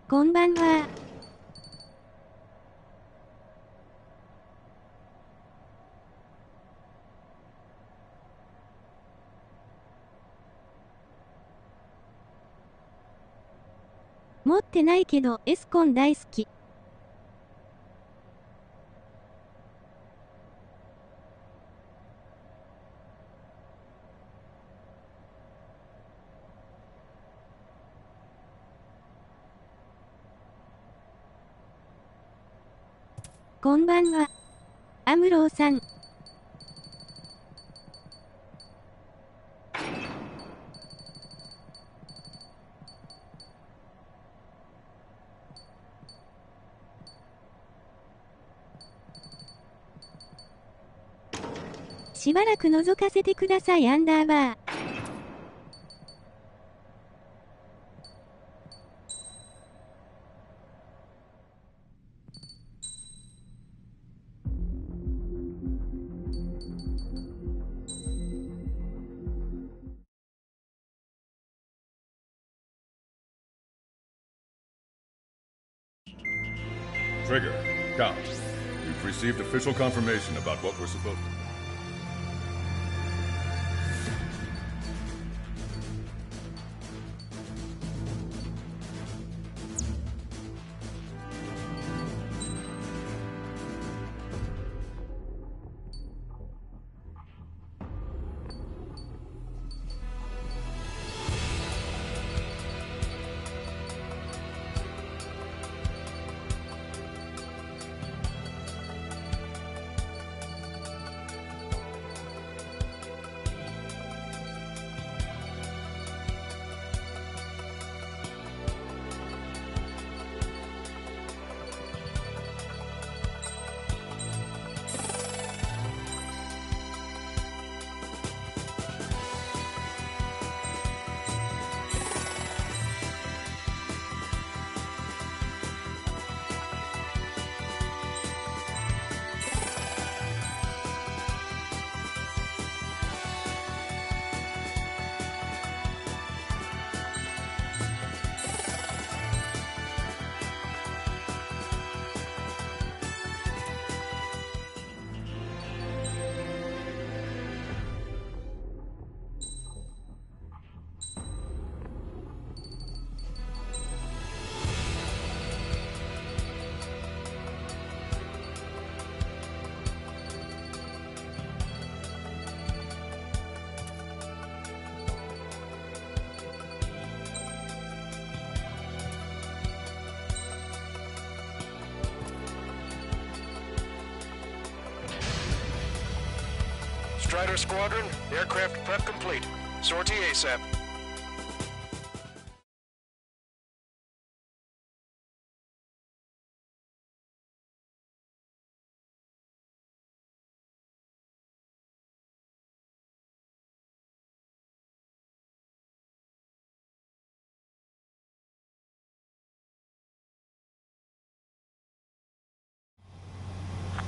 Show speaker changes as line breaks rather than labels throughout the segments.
こんばんは。持ってないけど、エスコン大好き。こんばんは。アムローさん。しばらく覗かせてください、アンダーバー。
Trigger, Count. We've received official confirmation about what we're supposed to do.
Strider Squadron, aircraft prep complete. Sortie ASAP.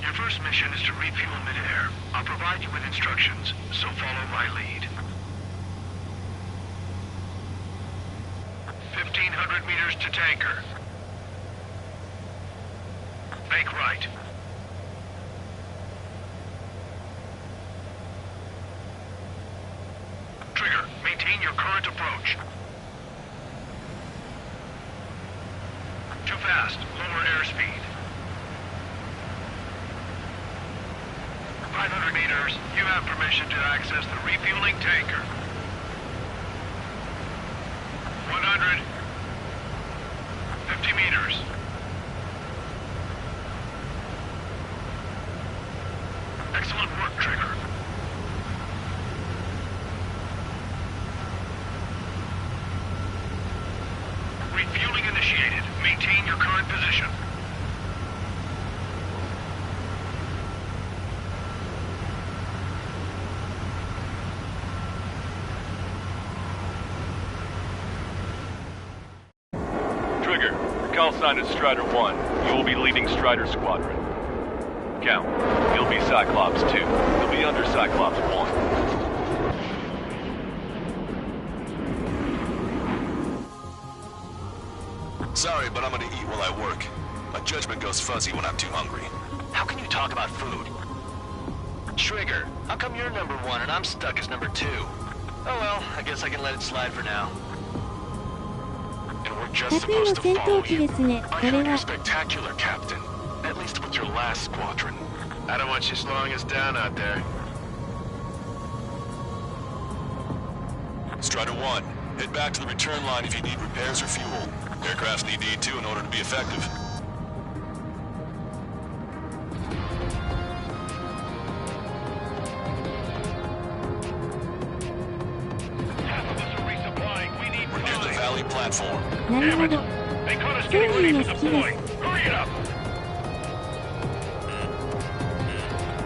Your first mission is to refuel midair. I'll provide you with instructions, so follow my lead. 1,500 meters to tanker. Make right. Trigger, maintain your current approach. Too fast, lower airspeed. 500 meters, you have permission to access the refueling tanker. 100. 50 meters. Excellent work, Trigger. Refueling initiated. Maintain your current position.
Call sign is Strider 1. You will be leading Strider Squadron. Count. You'll be Cyclops 2. You'll be under Cyclops 1.
Sorry, but I'm gonna eat while I work. My judgment goes fuzzy when I'm too hungry.
How can you talk about food? Trigger, how come you're number 1 and I'm stuck as number 2? Oh well, I guess I can let it slide for now.
And we're just
得意の
supposed to
戦
follow
闘機
you.
ですね。
I
これ
heard you're
は
spectacular, Captain. At least with your last squadron. I don't want you slowing us down out there. Strider 1, head back to the return line if you need repairs or fuel. Aircrafts need E2 in order to be effective. We're near the valley platform.
なるほど。
They caught us
そう
getting
いう
ready
の
to
好きで
deploy.
す。
Hurry it up!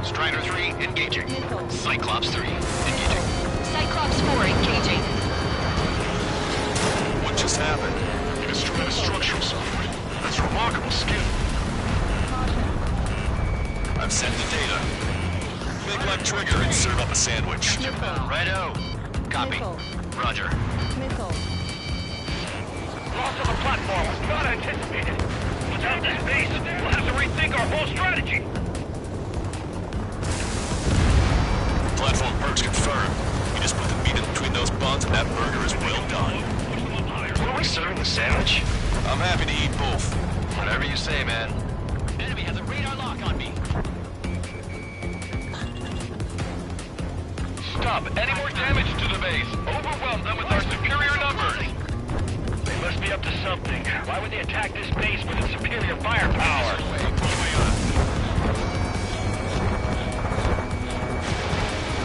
Strider 3 engaging. Cyclops 3 engaging.
Cyclops 4 engaging.
What just happened?
You destroyed a structural software. That's remarkable skill.
I've sent the data. Make like Trigger and serve up a sandwich.
Righto. Copy. Roger. Loss of a platform was not anticipated. Without this base, we'll have to rethink our whole strategy.
Platform perks confirmed. You just put the meat in between those buns and that burger is well done.
Were we serving the sandwich?
I'm happy to eat both.
Whatever you say, man. Enemy has a radar lock on me. Stop any more damage to the base. Overwhelm them with our superior numbers. They must be up to something. Why would they attack this base with its superior firepower?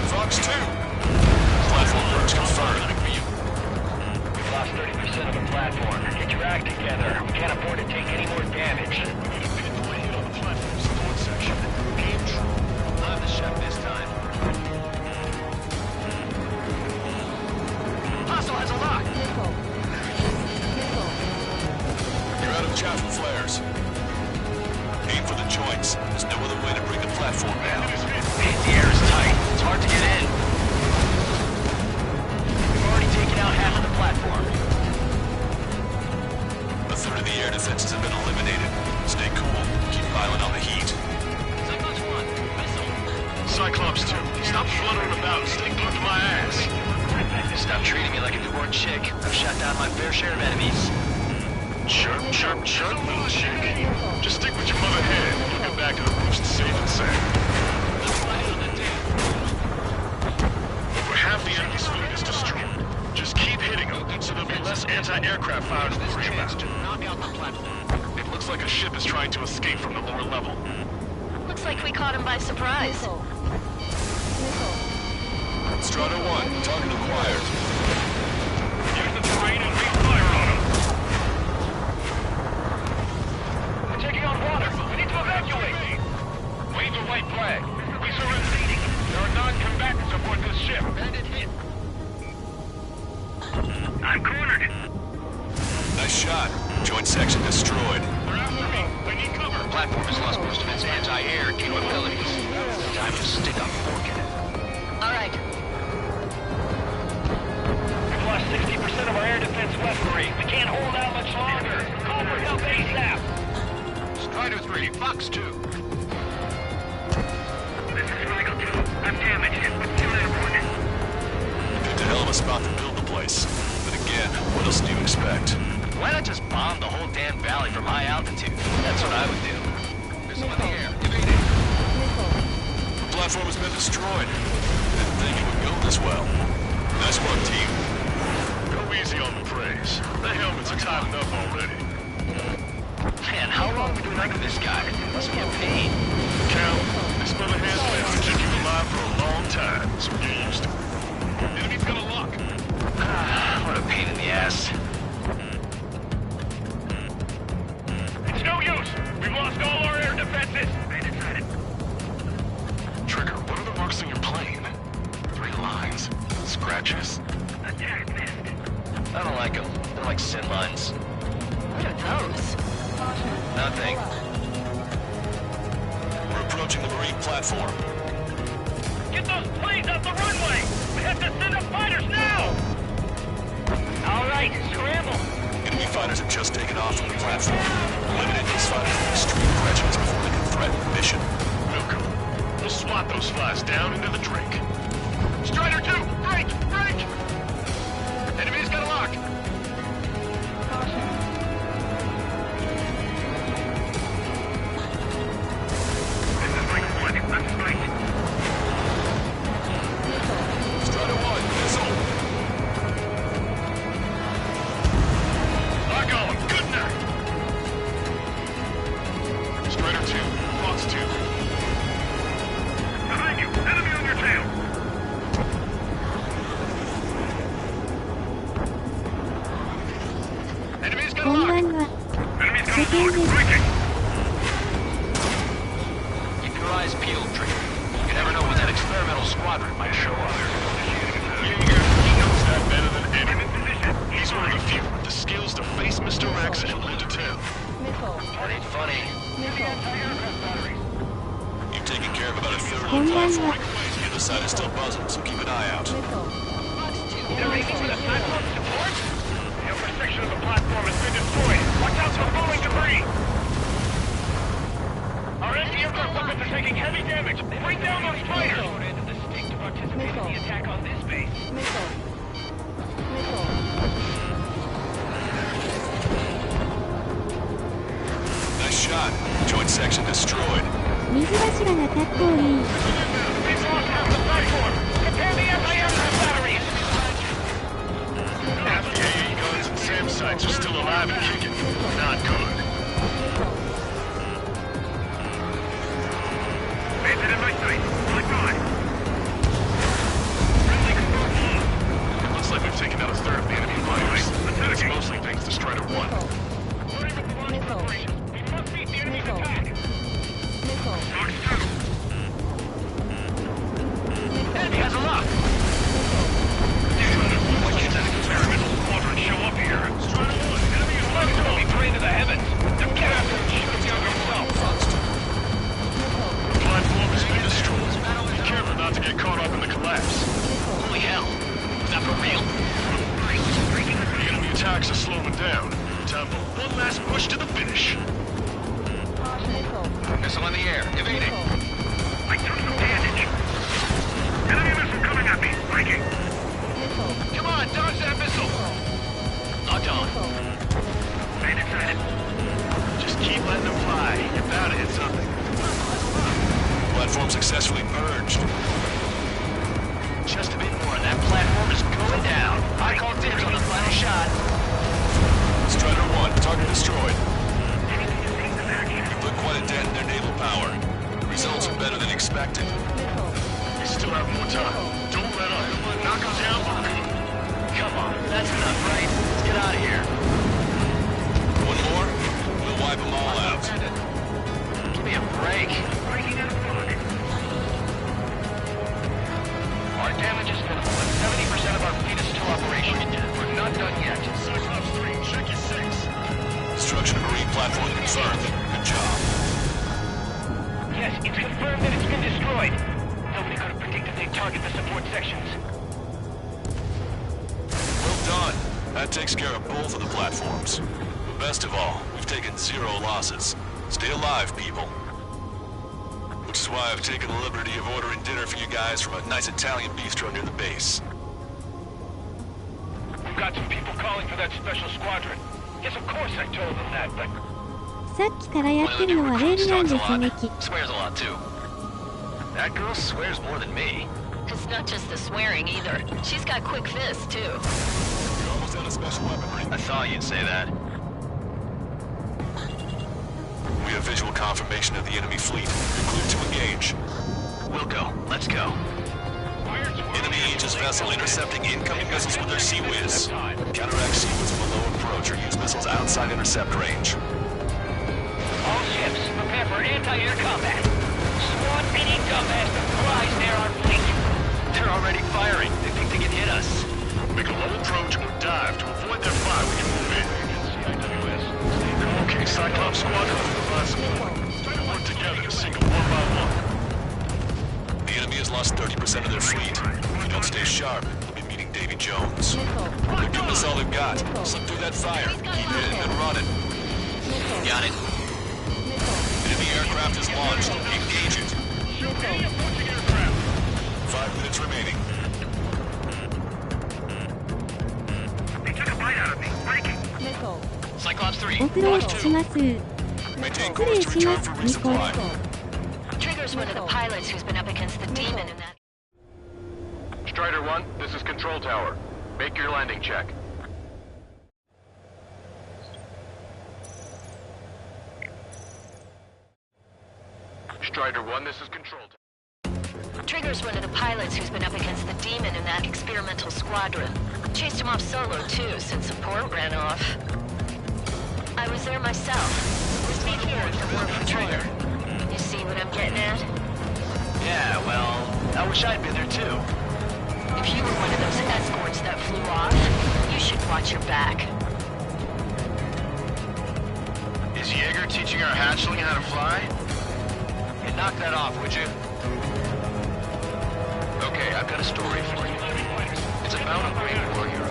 Fox 2. Platform perks confirmed.
We've lost 30% of the platform. Get your act together. We can't afford to take any more damage.
Pinpoint hit on the platform support section. Game true. I'm the chef this time.
Hostile has a lock.
You're out of chaff and flares. Aim for the joints. There's no other way to bring the platform down.
The air is tight. It's hard to get in. We've already taken out half of the platform.
A third of the air defenses have been eliminated. Stay cool. Keep piling on the heat.
Cyclops 1, missile.
Cyclops 2, stop fluttering about and stay glued to my ass.
Stop treating me like a newborn chick. I've shot down my fair share of enemies.
Chirp, chirp, chirp, little chick. Just stick with your mother head and you'll get back to the roost safe and sound. Over half the enemy's fleet is destroyed. Just keep hitting them, so there'll be less anti-aircraft fire to worry about. It looks like a ship is trying to escape from the lower level.
Looks like we caught him by surprise.
Strider 1, target acquired.
Use the terrain and refire on them. We're taking on water. We need to evacuate. Wave the white flag. We surrender. There are non-combatants aboard this ship. Bandit hit. I'm cornered.
Nice shot. Joint section destroyed.
They're after me. I need cover. The platform has lost most of its anti-air capabilities. Time to stick a fork in it.
All right.
We've lost 60% of our air defense weaponry. We can't hold out much longer. Call for help ASAP. Strider 3, Fox 2. This is Rigel 2. I'm damaged. Simulator warning.
Picked a hell of a spot to build the place. But again, what else do you expect?
Why not just bomb the whole damn valley from high altitude? That's what I would do. Missile in the air. Evading.
The platform has been destroyed. Didn't think it would go this well. Nice work, team.
Go easy on the praise. The helmets are tight enough already.
Man, how long have we been running this guy? Must be a pain.
Cal, this brother has been to keep you alive for a long time, so get used to it. Enemy's got a lock.
What a pain in the ass. It's no use! We've lost all our air defenses!
Trigger, what are the marks on your plane? 3 lines. Scratches?
Attack missed. I don't like them. They're like sin lines.
What are those?
Nothing.
We're approaching the marine platform.
Get those planes off the runway! We have to send up fighters now! All right, scramble!
Enemy Enemy fighters have just taken off from the platform. Eliminate these fighters with extreme prejudice before they can threaten the mission.
Wilco, we'll swat those flies down into the drink. Strider 2, break! Break! Enemy's got a lock.
Strider 1, missile.
Lock on, good night. Strider 2, Fox 2. Behind you, enemy on your tail. Enemy's got a
こんば
lock.
んは。
Enemy's
世
got a
間
lock.
です。
Breaking.
Keep your eyes peeled, Trigger. You never know when that experimental squadron might show up.
Jaeger, he knows that better than anyone. He's one of the few with the skills to face Mr. Rex and hold it down.
That ain't funny.
You've taken care of about a third of
こん
the
ばん
platform.
は。
The other side is still buzzing, so keep an eye out.
They're aiming for the platform support? The upper section of the platform has been destroyed. Watch out for falling debris. Our anti-aircraft weapons are taking heavy damage. Bring down those fighters. The state to participate in the attack on this base.
Nice shot. Joint section destroyed.
水柱がかっこいい。
We've lost half the platform. Prepare the anti-aircraft batteries.
Half the AE guns and SAM sites are still alive and kicking. Not good. Bandit in my sight. Click on. Friendly confirmed lost. Looks like we've taken out a third of the enemy fighters. That's mostly thanks to Strider 1.
We must beat the enemy's attack.
Fox 2.
Enemy has a lock.
When can that experimental squadron show up here? Strider 1, enemy is
Let's go. Be praying to the heavens. Now get after him. Shoot him down yourself.
The platform has been destroyed. Be careful not to get caught up in the collapse.
Holy hell. Is that for real?
The enemy attacks are slowing down. Time for one last push to the finish.
Missile in the air. Evading.
I took some damage. Enemy missile coming at me. Breaking.
Come on, dodge that missile. Locked on.
Stay inside. Just keep letting them fly. You're bound to hit something.
Platform successfully purged.
Just a bit more and that platform is going down. I call dibs on the final shot.
Strider 1, target destroyed. You put quite a dent in their naval power. The results are better than expected.
We still have more time. Don't let up. Knock them down for good.
Come on, that's enough, right? Let's get out of here.
One more, we'll wipe them all out.
Give me a break. Our damage is minimal, but 70% of our fleet is still operational. We're not done yet.
Cyclops 3, check your 6.
Destruction of marine platform confirmed. Good job.
Yes, it's confirmed that it's been destroyed. Nobody could have predicted they'd target the support sections.
Well done. That takes care of both of the platforms. But best of all, we've taken 0 losses. Stay alive, people. Which is why I've taken the liberty of ordering dinner for you guys from a nice Italian bistro near the base.
We've got some people calling for that special squadron. Yes, of course I told them that, but...
さっきからやってるのはレールなんで狙撃。
Swears a lot, too. That girl swears more than me.
It's not just the swearing either. She's got quick fists, too.
You're almost out of special weaponry.
I thought you'd say that.
We have visual confirmation of the enemy fleet. You're clear to engage.
Wilco, let's go.
Enemy Aegis vessel intercepting incoming missiles with their Sea Whiz. Counteract Sea Whiz below approach or use missiles outside intercept range.
All ships, prepare for anti-air combat. Squad any dumbass that flies near our fleet. They're already firing. They think they can hit us.
Make a low approach or dive to avoid their fire when you move in. Okay, Cyclops Squadron will provide support. Work together to sink them one by one.
The enemy has lost 30% of their fleet. If you don't stay sharp, you'll be meeting Davy target Jones. They're giving us all they've got. Slip through that fire. Keep hitting and running.
Got it.
Enemy aircraft is launched. Engage it. 5 minutes remaining.
They took a bite out of me. Breaking.
Cyclops 3.
オフロードします。
Maintain
失礼
course to
しま
return
す、
for
ニコ。
resupply.
Trigger's one of the pilots who's been up against the demon in that.
Strider 1, this is Control Tower. Make your landing check. Strider 1, this is Control Tower.
Trigger's one of the pilots who's been up against the demon in that experimental squadron. Chased him off solo too, since support ran off. I was there myself. Was me here for more from Trigger. You see what I'm getting at?
Yeah, well, I wish I'd been there too.
If you were one of those escorts that flew off, you should watch your back.
Is Jaeger teaching our hatchling how to fly? Hey, knock that off, would you? Okay, I've got a story for you. It's about a great warrior.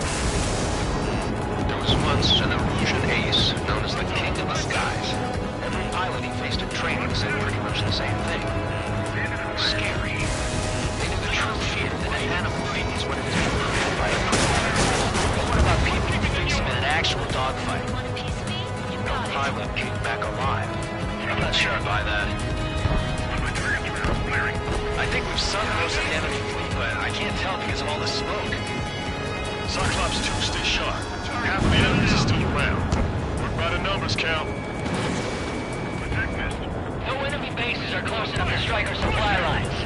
There was once an illusion ace known as the King of the Skies. Every pilot he faced in training said pretty much the same thing. Scary. They knew the true fear that a man of wings when it was conquered by a predator. But what about people who face him in an actual dogfight? No pilot came back alive. I'm not sure I buy that. I think we've sunk most of the enemy fleet, but I can't tell because of all the smoke.
Cyclops 2, stay sharp. Half the enemies are still around. Work by the numbers, Cal.
No enemy bases are close enough to strike our supply lines.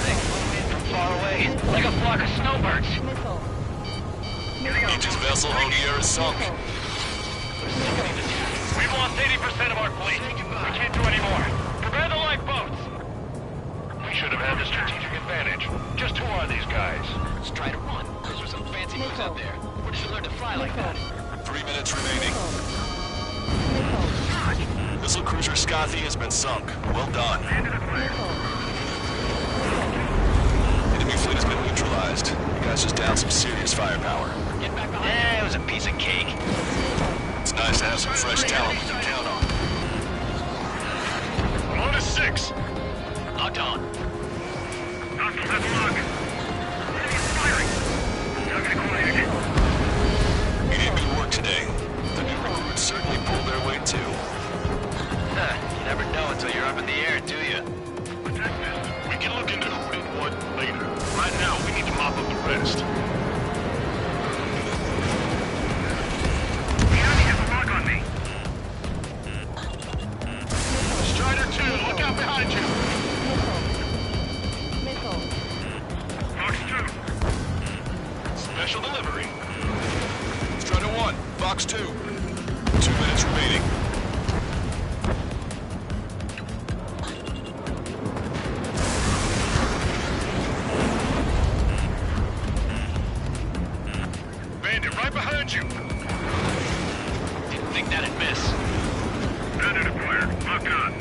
They flew in from far away, like a flock of snowbirds.
Aegis vessel Honier is sunk.
We've lost 80% of our fleet. We can't do any more. Prepare the lifeboats! We should have had the strategic advantage. Just who are these guys? Strider 1. Those are some fancy moves out there. Where did you learn to fly like that?
3 minutes remaining. Missile cruiser Scothy has been sunk. Well done. Enemy fleet has been neutralized. You guys just downed some serious firepower.
Get back behind. Yeah, it was a piece of cake.
It's nice to have some fresh talent we can count on.
I'm on to 6.
Locked on.
Hostile has lock. Enemy's firing. Target acquired.
You did good work today. The new recruits certainly pulled their weight too.
You never know until you're up in the air, do you?
We can look into who did what later. Right now, we need to mop up the rest. The enemy has a lock on me. Strider 2, look out behind you. Fox 2. Special delivery.
Strider 1, Fox 2. 2 minutes remaining.
Bandit, right behind you.
Didn't think that'd miss.
Bandit acquired. Lock on.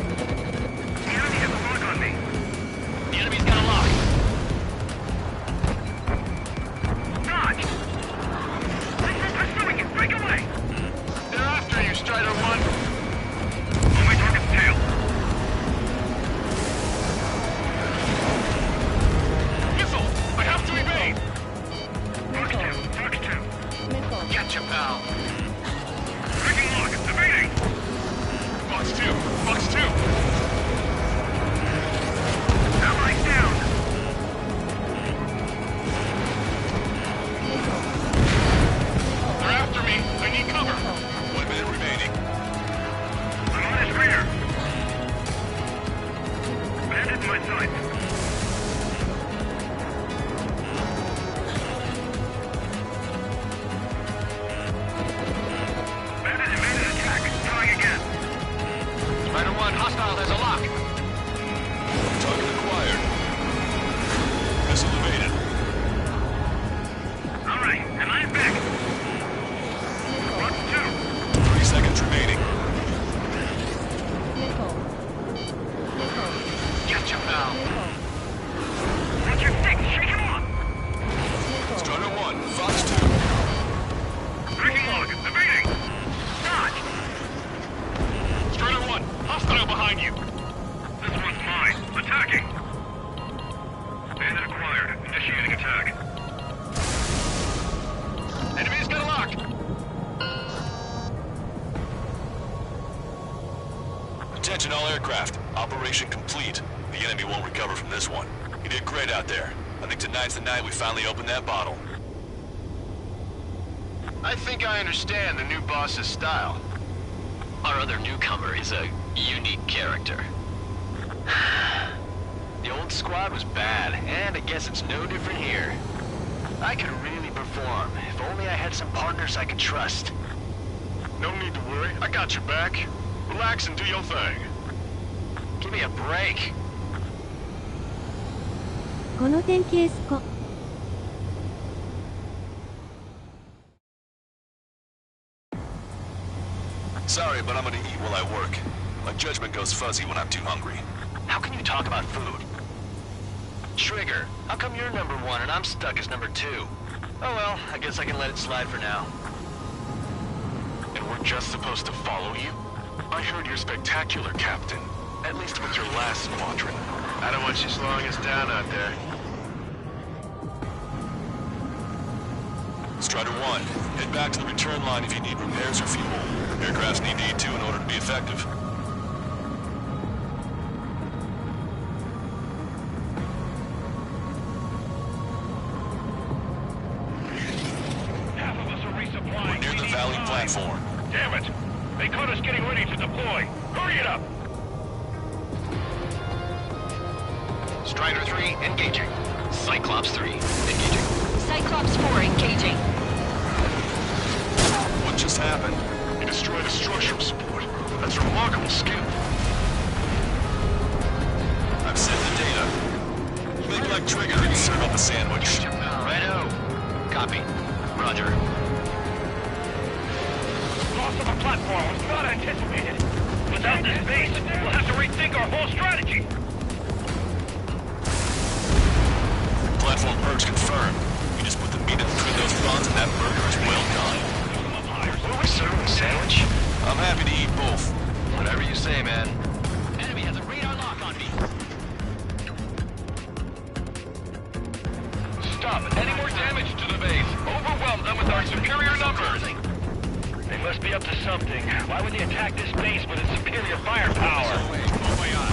The enemy has a lock on me.
The enemy's got a lock.
Dodge! They're pursuing you! Break away! They're after you, Strider 1! On my target's tail! Missile! I have to evade! Fox 2, Fox 2.
Gotcha, pal.
Breaking lock, evading! Fox 2, Fox 2! Allies down! They're after me! I need cover!
1 minute remaining.
I'm on his rear! Bandit in my sights! Bandit evaded attack! Trying again!
Strider 1, hostile has a lock.
Target acquired. Missile evaded.
Alright, and I'm back! Fox 2!
30 seconds remaining.
Gotcha, pal.
Watch your stick! Shake him off!
Strider 1, Fox
behind you. This one's mine. Attacking. Bandit acquired. Initiating attack. Enemy's got a lock.
Attention all aircraft. Operation complete. The enemy won't recover from this one. You did great out there. I think tonight's the night we finally open that bottle.
I think I understand the new boss's style. Our other newcomer is a unique character. The old squad was bad, and I guess it's no different here. I could really perform, if only I had some partners I could trust.
No need to worry. I got your back. Relax and do your thing.
Give me a break.
この典型スコ。
Sorry, but I'm gonna eat while I work. My judgment goes fuzzy when I'm too hungry.
How can you talk about food? Trigger, how come you're number one and I'm stuck as number two? Oh well, I guess I can let it slide for now.
And we're just supposed to follow you? I heard you're spectacular, Captain. At least with your last squadron.
I don't want you slowing us down out there.
Strider 1, head back to the return line if you need repairs or fuel. Aircrafts need to eat too in order to be effective.
Half of us are resupplying.
We're near the valley platform.
Damn it! They caught us getting ready to deploy. Hurry it up!
Strider 3, engaging. Cyclops 3, engaging.
Cyclops 4 engaging.
What just happened?
You destroyed a structural support. That's remarkable skill.
I've sent the data. Make like Trigger and serve up a sandwich.
Righto. Copy. Roger.
Loss of a platform was not anticipated. Without this base, we'll have to rethink our whole strategy.
Platform purge confirmed. You just put the meat in between those buns and that burger is well done.
What are we serving, sandwich?
I'm happy to eat both.
Whatever you say, man. Enemy has a radar lock on me.
Stop any more damage to the base. Overwhelm them with our superior numbers. They must be up to something. Why would they attack this base with its superior firepower? Oh my God.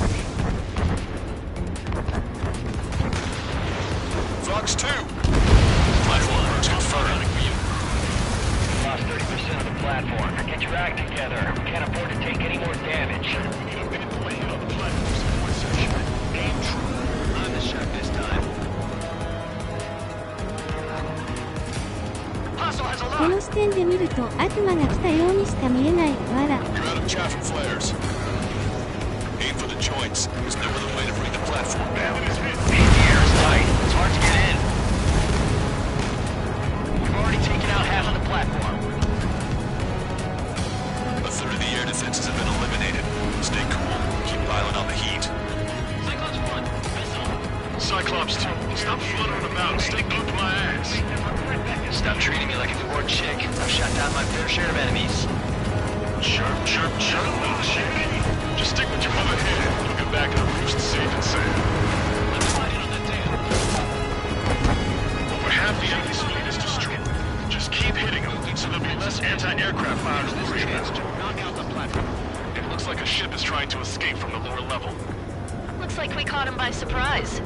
Fox 2. Platform purge confirmed.
Lost 30% of the platform. Get your act together. We can't afford to take any more damage.
Game true. I'm the chef this time. Hostile has a
こ
lock.
の視点で見ると悪魔が来たようにしか見えない。わら。
You're out of chaff and flares. Aim for the joints. There's no other way to bring the platform down.
The air is tight. It's hard to get in. We've already taken out half of the platform.
A third of the air defenses have been eliminated. Stay cool. Keep piling on the heat.
Cyclops 1, missile.
Cyclops 2, stop fluttering about and stay glued to my ass.
Stop treating me like a newborn chick. I've shot down my fair share of enemies.
Chirp, chirp, chirp, little chick. Just stick with your mother head. We'll get back to the roost safe and sound.
Let's find it on the dam.
Over half the enemy's fleet is destroyed. Just keep hitting them, so there'll be less anti-aircraft fire to worry about.
Knock out the platform.
It looks like a ship is trying to escape from the lower level.
Looks like we caught him by surprise.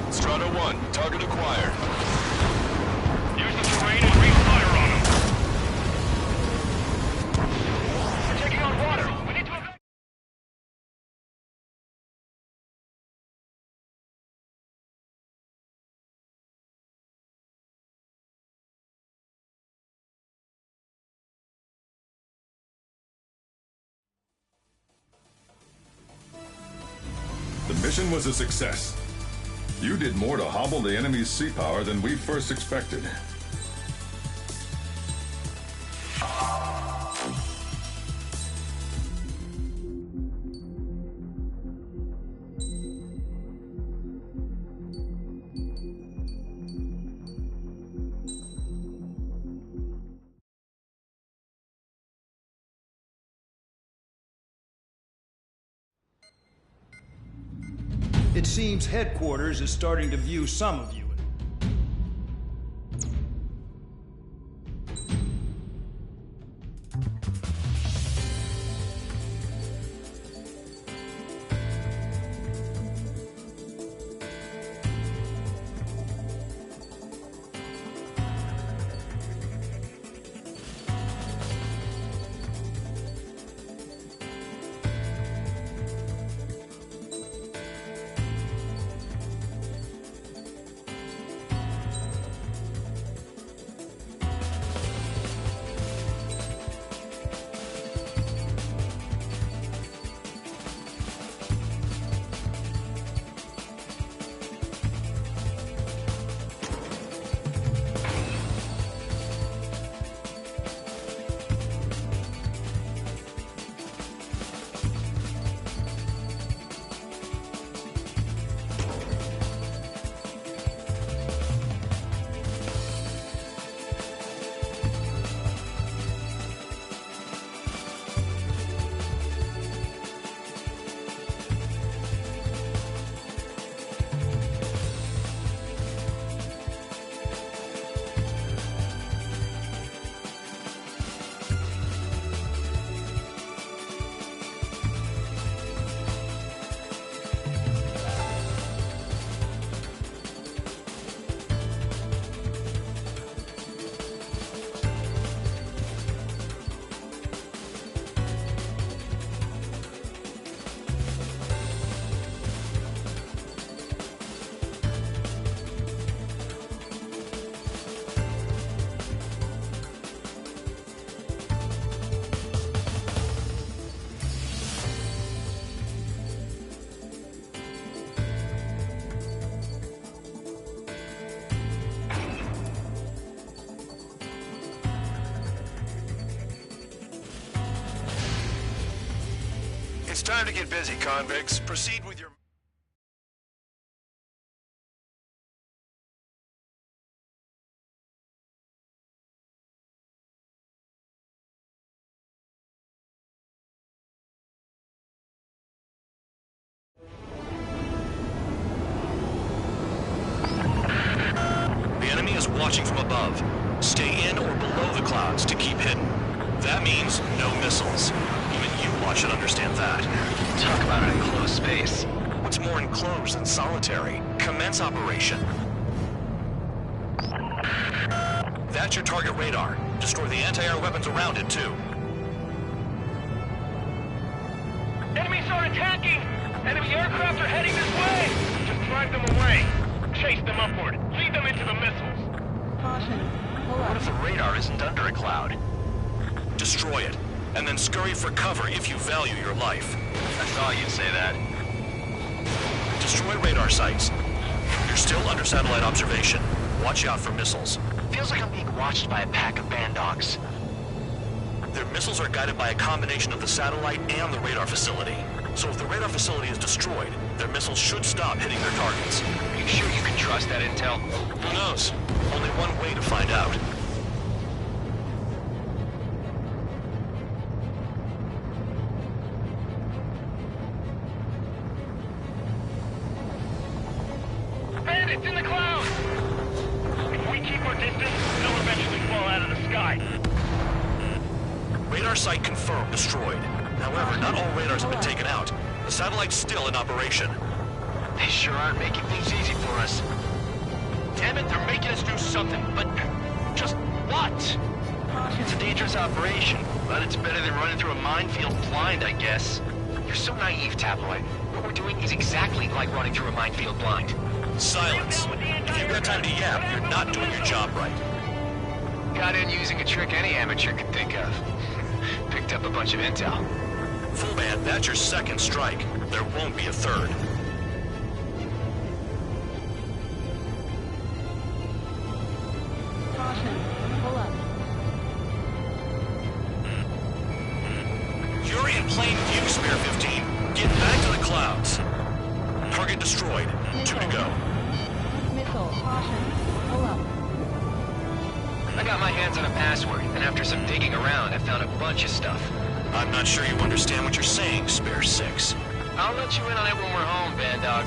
Strata 1, target acquired.
Use the terrain and re-fire on them. We're taking on water. We need to evacuate.
The mission was a success. You did more to hobble the enemy's sea power than we first expected.
It seems headquarters is starting to view some of you.
It's time to get busy, convicts. Proceed with your...
The enemy is watching from above. Stay in or below the clouds to keep hidden. That means no missiles. Even you lot should understand that.
Talk about an enclosed space.
What's more enclosed than solitary? Commence operation. That's your target radar. Destroy the anti-air weapons around it, too.
Enemies are attacking! Enemy aircraft are heading this way! Just drive them away. Chase them upward. Lead them into the missiles.
Caution. Pull up.
What if the radar isn't under a cloud? Destroy it, and then scurry for cover if you value your life.
I thought you'd say that.
Destroy radar sites. You're still under satellite observation. Watch out for missiles.
Feels like I'm being watched by a pack of band dogs.
Their missiles are guided by a combination of the satellite and the radar facility. So if the radar facility is destroyed, their missiles should stop hitting their targets.
Are you sure you can trust that intel?
Who knows? Only one way to find out.
Bandits in the clouds! If we keep our distance, they'll eventually fall out of the sky.
Radar site confirmed destroyed. However, not all radars have been taken out. The satellite's still in operation.
They sure aren't making things easy for us.
Damn it, they're making us do something, but just what?
It's a dangerous operation, but it's better than running through a minefield blind, I guess. You're so naive, Tabloid. What we're doing is exactly like running through a minefield blind.
Silence. If you've got time to yap, you're not doing your job right.
Got in using a trick any amateur could think of. Picked up a bunch of intel.
Full band, that's your second strike. There won't be a third.
Caution. Pull up.
You're in plain view, Spare 15. Get back to the clouds. Target destroyed. 2 to go.
Missile. Caution. Pull up.
I got my hands on a password, and after some digging around, I found a bunch of stuff.
I'm not sure you understand what you're saying, Spare 6.
I'll let you in on it when we're home, Band Dog.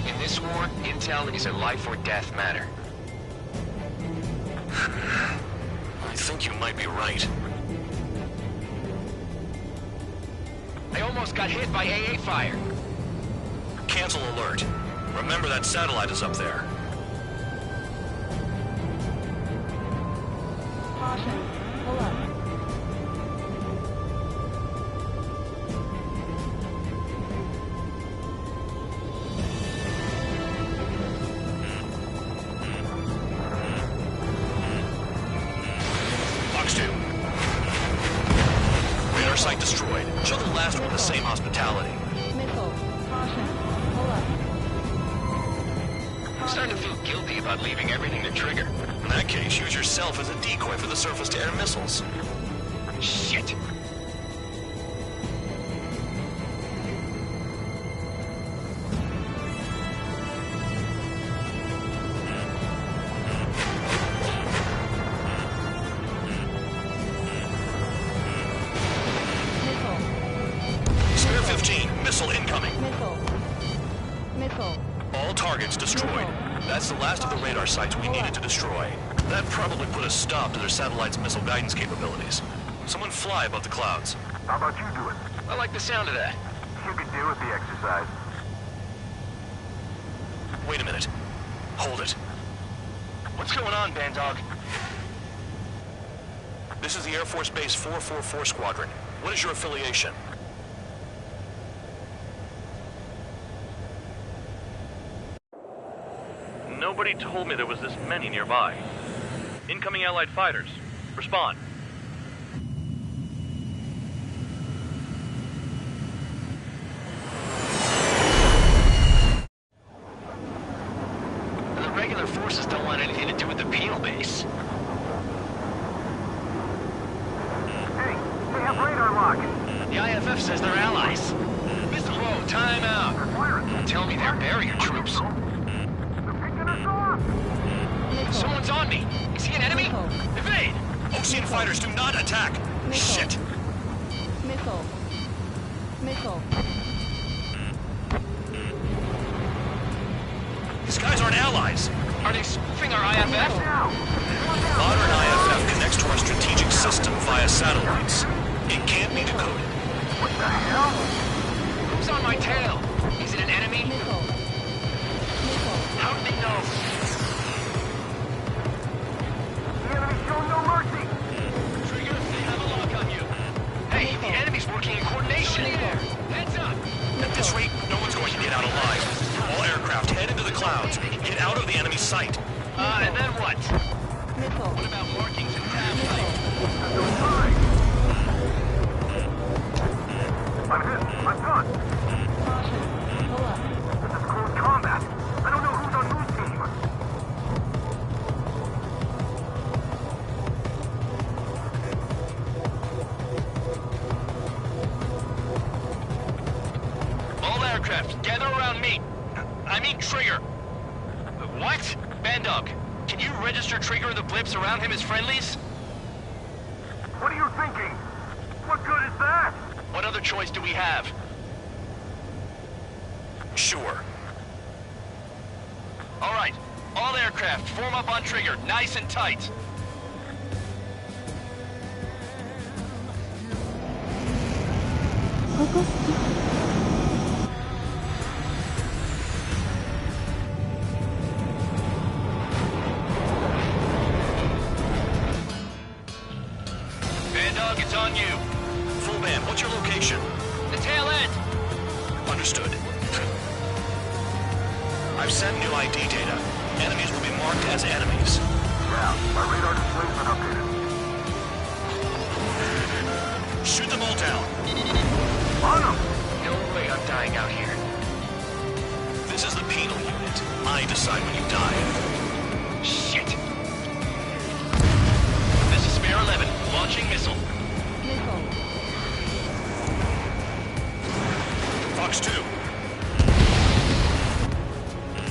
In this war, intel is a life or death matter.
I think you might be right.
I almost got hit by AA fire.
Cancel alert. Remember that satellite is up there.
Caution. Pull up.
Fox 2. Radar site destroyed. Show the last one the same hospitality.
Missile. Caution. Pull up.
I'm starting to feel guilty about leaving everything to Trigger.
In that case, use yourself as a decoy for the surface-to-air missiles.
Shit.
Missile.
Spare 15. Missile incoming.
Missile. Missile.
All targets destroyed. That's the last of the radar sites we needed to destroy. That probably put a stop to their satellite's missile guidance capabilities. Someone fly above the clouds.
How about you do it?
I like the sound of that.
You could do with the exercise.
Wait a minute. Hold it.
What's going on, Bandog?
This is the Air Force Base 444 Squadron. What is your affiliation?
Nobody told me there was this many nearby. Incoming Allied fighters. Respond.
The regular forces don't want anything to do with the penal base.
Hey, they have radar lock.
The IFF says they're allies. Mr. Whoa, time out. Tell me they're barrier troops. Someone's on me. Is he an enemy?
Missile.
Evade!
Ocean fighters do not attack!
Missile.
Shit!
Missile. Missile.
These guys aren't allies!
Are they spoofing our IFF?
Modern IFF connects to our strategic system via satellites. It can't be decoded.
What the hell?
Who's on my tail? Is it an enemy?
Missile. Missile.
How did they know?
The enemy show no mercy.
Trigger, they have a lock on you. Hey, the enemy's working in coordination. Heads up!
At this rate, no one's going to get out alive. All aircraft head into the clouds. Get out of the enemy's sight.
And then what?
Missile.
What about markings and tab
Missile.
There's no time. I'm hit. I'm done.
Caution. Pull up.
This is close combat. I don't know who's on whose team.
All aircraft, gather around me. I mean Trigger. What? Bandog, can you register Trigger and the blips around him as friendlies?
What are you thinking? What good is that?
What other choice do we have?
Sure.
All right, all aircraft, form up on Trigger, nice and tight. Bandog, it's on you.
Full band, what's your location?
The tail end.
Understood. I've sent new ID data. Enemies will be marked as enemies.
Yeah, my radar display's been updated.
Shoot them all down.
On them!
No way I'm dying out here.
This is the penal unit. I decide when you die.
Shit. This is Spare 11, launching missile.
Missile.
Fox 2.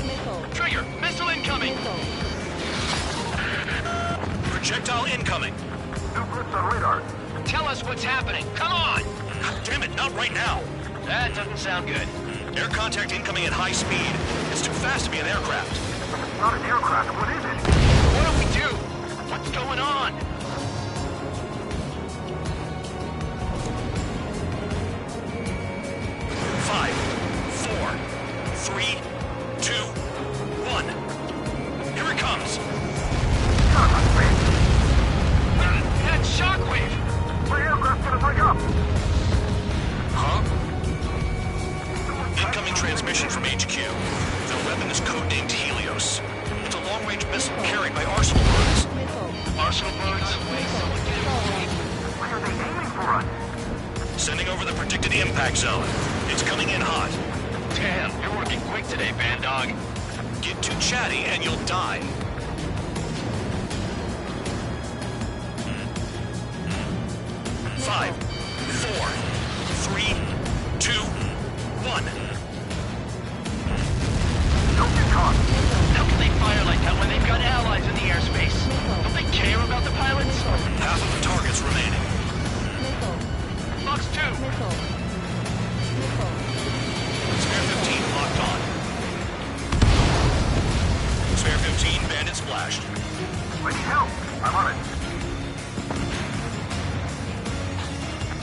Missile.
Trigger, missile incoming.
Missile.
Projectile incoming.
New blips on radar.
Tell us what's happening. Come on.
Damn it, not right now.
That doesn't sound good. Air contact incoming at high speed. It's too fast to be an aircraft.
It's not an aircraft. What is it?
What do we do? What's going on? Five, four, three, two, one. Here it comes.
That shockwave! My aircraft's gonna break up!
Huh? Incoming transmission from HQ. Their weapon is codenamed Helios. It's a long-range missile carried by Arsenal birds.
Missile.
Arsenal birds?
Why are they aiming for us?
Sending over the predicted impact zone. It's coming in hot.
Damn, you're working quick today, Band Dog.
Get too chatty and you'll die. Five, four, three, two, one.
Don't get caught!
How can they fire like that when they've got allies in the airspace? Don't they care about the pilots? Half of the targets remaining.
Missile.
Fox 2!
Missile. Missile.
Spare 15 locked on. Spare 15 bandit splashed.
I need help! I'm on it.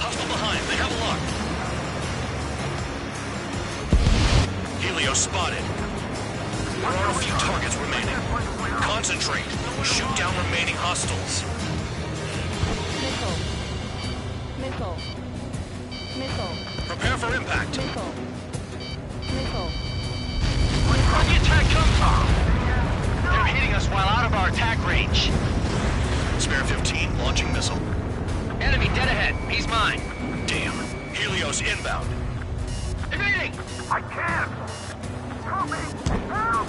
Hostile behind, they have a lock. Helios spotted. There are a few targets remaining. Concentrate. Shoot down remaining hostiles.
Missile. Missile. Missile.
Prepare for impact.
Missile. Missile.
Where'd the attack come from? They're hitting us while out of our attack range.
Spare 15 launching missile.
Enemy dead ahead. He's mine.
Damn. Helios inbound.
Evading! I can't! Help me! Help!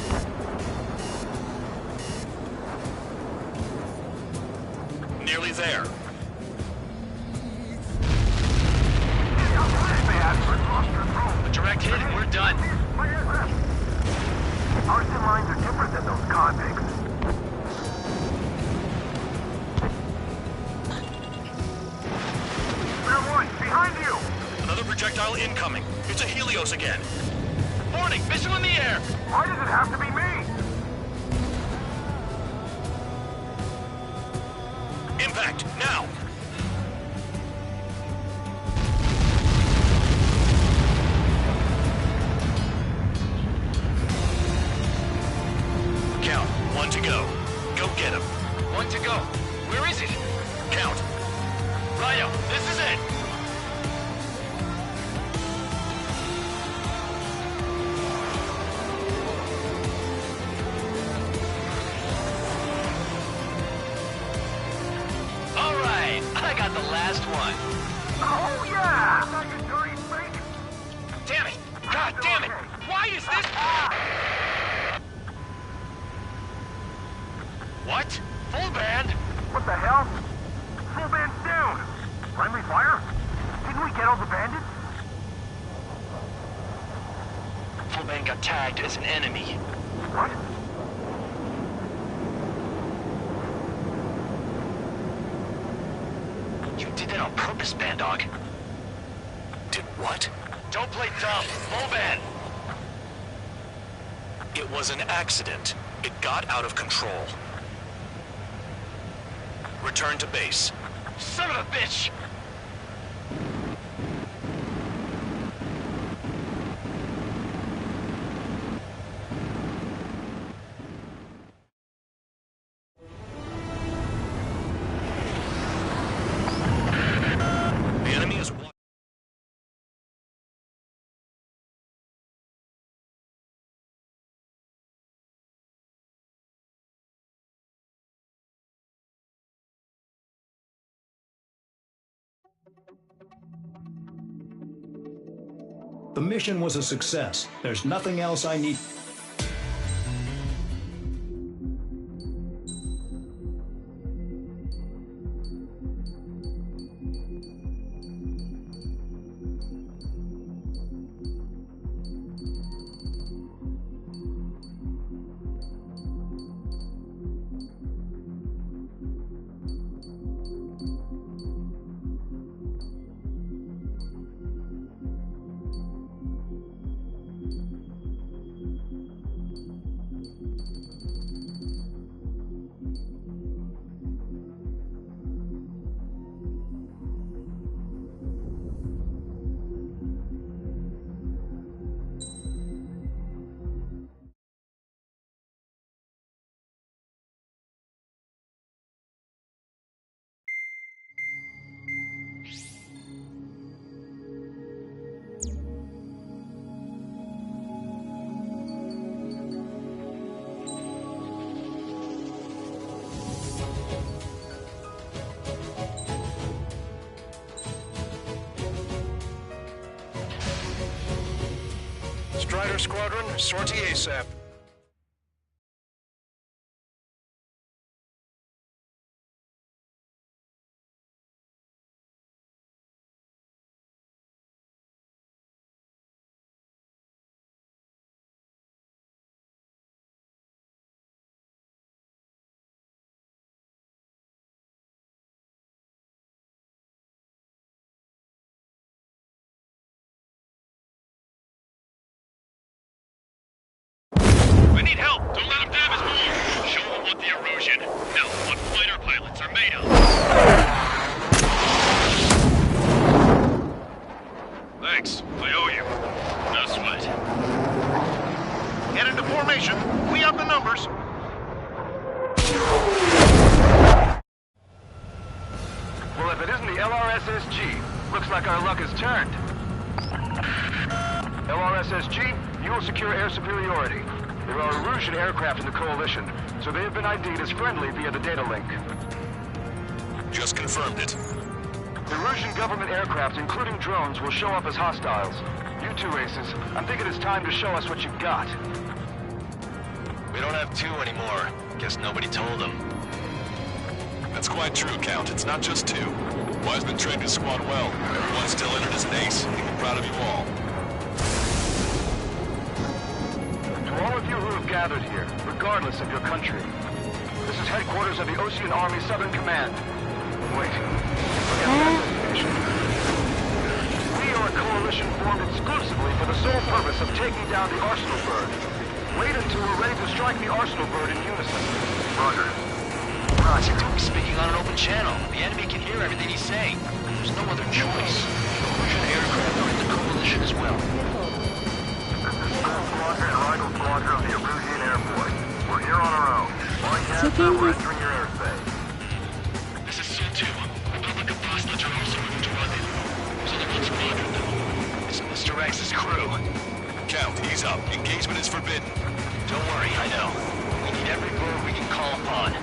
Nearly there.
A direct hit and we're done. Our sim lines are different than those convicts. Spare one, behind you!
Another projectile incoming. It's a Helios again.
Warning, missile in the air! Why does it have to be me?
Impact, now! Count, one to go. Go get him.
One to go. Where is it?
Count.
Ryo, this is it! All right, I got the last one. Oh, yeah! Damn it! God damn it! Why is this... What? Full band? What the hell? Full band's down! Friendly fire? Didn't we get all the bandits?
Full band got tagged as an enemy.
What?
You did that on purpose, Band Dog. Did what?
Don't play dumb. Full band.
It was an accident. It got out of control. Return to base.
Son of a bitch!
The enemy is...
The mission was a success. There's nothing else I need.
Strider Squadron, sortie ASAP.
We need help! Don't let him damage more! Show him what the erosion, no, what fighter pilots are made of! Thanks, I owe you. No sweat.
Get into formation. We up the numbers.
Well, if it isn't the LRSSG, looks like our luck has turned. LRSSG, you will secure air superiority. There are Erusian aircraft in the Coalition, so they have been ID'd as friendly via the data link.
Just confirmed it.
Erusian government aircraft, including drones, will show up as hostiles. You two aces, I'm thinking it's time to show us what you've got.
We don't have two anymore. Guess nobody told them.
That's quite true, Count. It's not just two. Wiseman trained his squad well. Everyone's still entered as an ace. I'm proud of you all.
To all of you who have gathered here, regardless of your country, this is headquarters of the Ocean Army Southern Command. Wait. Forget that designation. We are a coalition formed exclusively for the sole purpose of taking down the Arsenal Bird. Wait until we're ready to strike the Arsenal Bird in unison.
Roger. Roger, don't be speaking on an open channel. The enemy can hear everything he's saying. There's no other choice. Erusian aircraft are in the coalition as well.
Squadron and Rifle Squadron of the Erusian Air Force. We're here on our own. We're entering your airspace.
This is Sol 2. Republic of Bosnia are also moving to London. There's only one squadron, though.
It's Mr. X's crew.
Count, ease up. Engagement is forbidden.
Don't worry, I know. We need every bird we can call upon.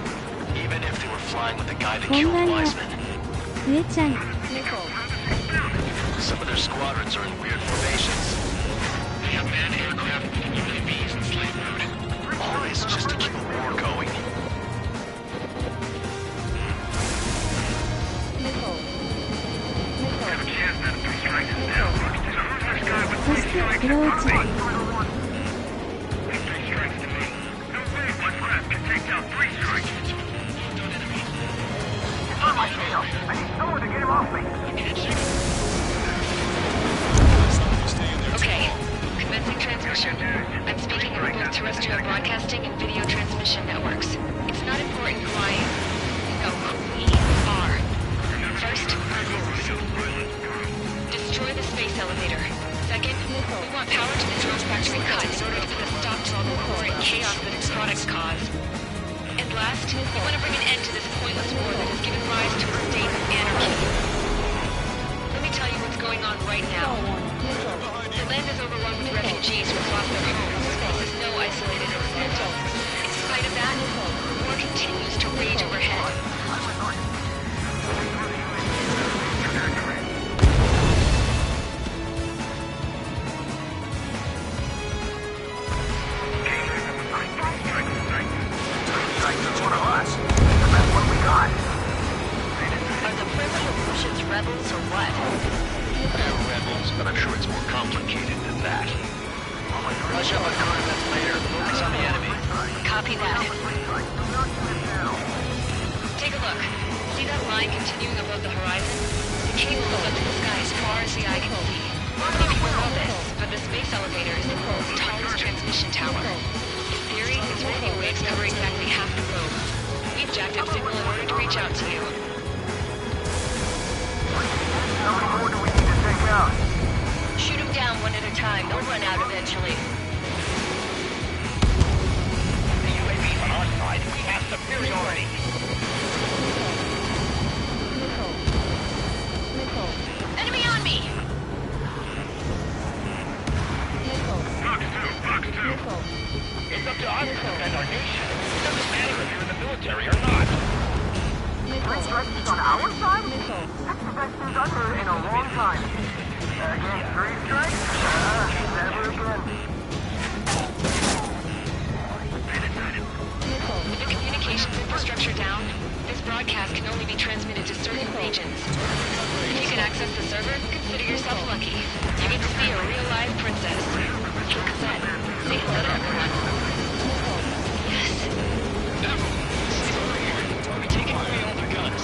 Even if they were flying with the guy that killed Wiseman.
増えちゃう。
Some of their squadrons are in weird formations.
They have manned aircraft with UAVs and slave mode.
All this just to keep a war going.
Have a chance not to strike us down. So who's this guy with
そしてアプローチ。
three strikes to me? No way one craft can take down three strikes.
On my tail. I need someone to get him off me.
Okay, commencing transmission. I'm speaking over both terrestrial broadcasting and video transmission networks. It's not important who I am. No, who we are. First, our goals. Destroy the space elevator. Second, we want power to the drone factory cut in order to put a stop to all the horrid chaos that its products cause. And last, we want to bring an end to this pointless war that has given rise to mundane anarchy. Let me tell you what's going on right now. The land is overrun with refugees who have lost their homes. This is no isolated incident. In spite of that, war continues to rage overhead. Are the friendly Erusians rebels or what?
They're rebels, but I'm sure it's more complicated than that. Rush up on coordinates later. Focus on the enemy.
Copy that. Take a look. See that line continuing above the horizon? The cable goes up to the sky as far as the eye can see. Maybe you know this, but the space elevator is the world's tallest transmission tower. In theory, its radio waves cover exactly half the globe. We've jacked up signal in order to reach out to you.
How many more do we need to take out?
Shoot them down one at a time. They'll run out eventually.
The UAVs on our side. We have superiority.
Enemy on me!
Fox 2. It's up to us to defend our nation. It doesn't matter if you're in the military or not. Three strikes on our side? That's the best news I've heard in a long time. Against three strikes? Never again.
broadcast can only be transmitted to certain regions. If you can access the server, consider yourself lucky. You get to see a real-life princess. Cassette, say hello to everyone. Yes.
We're taking away all the guns.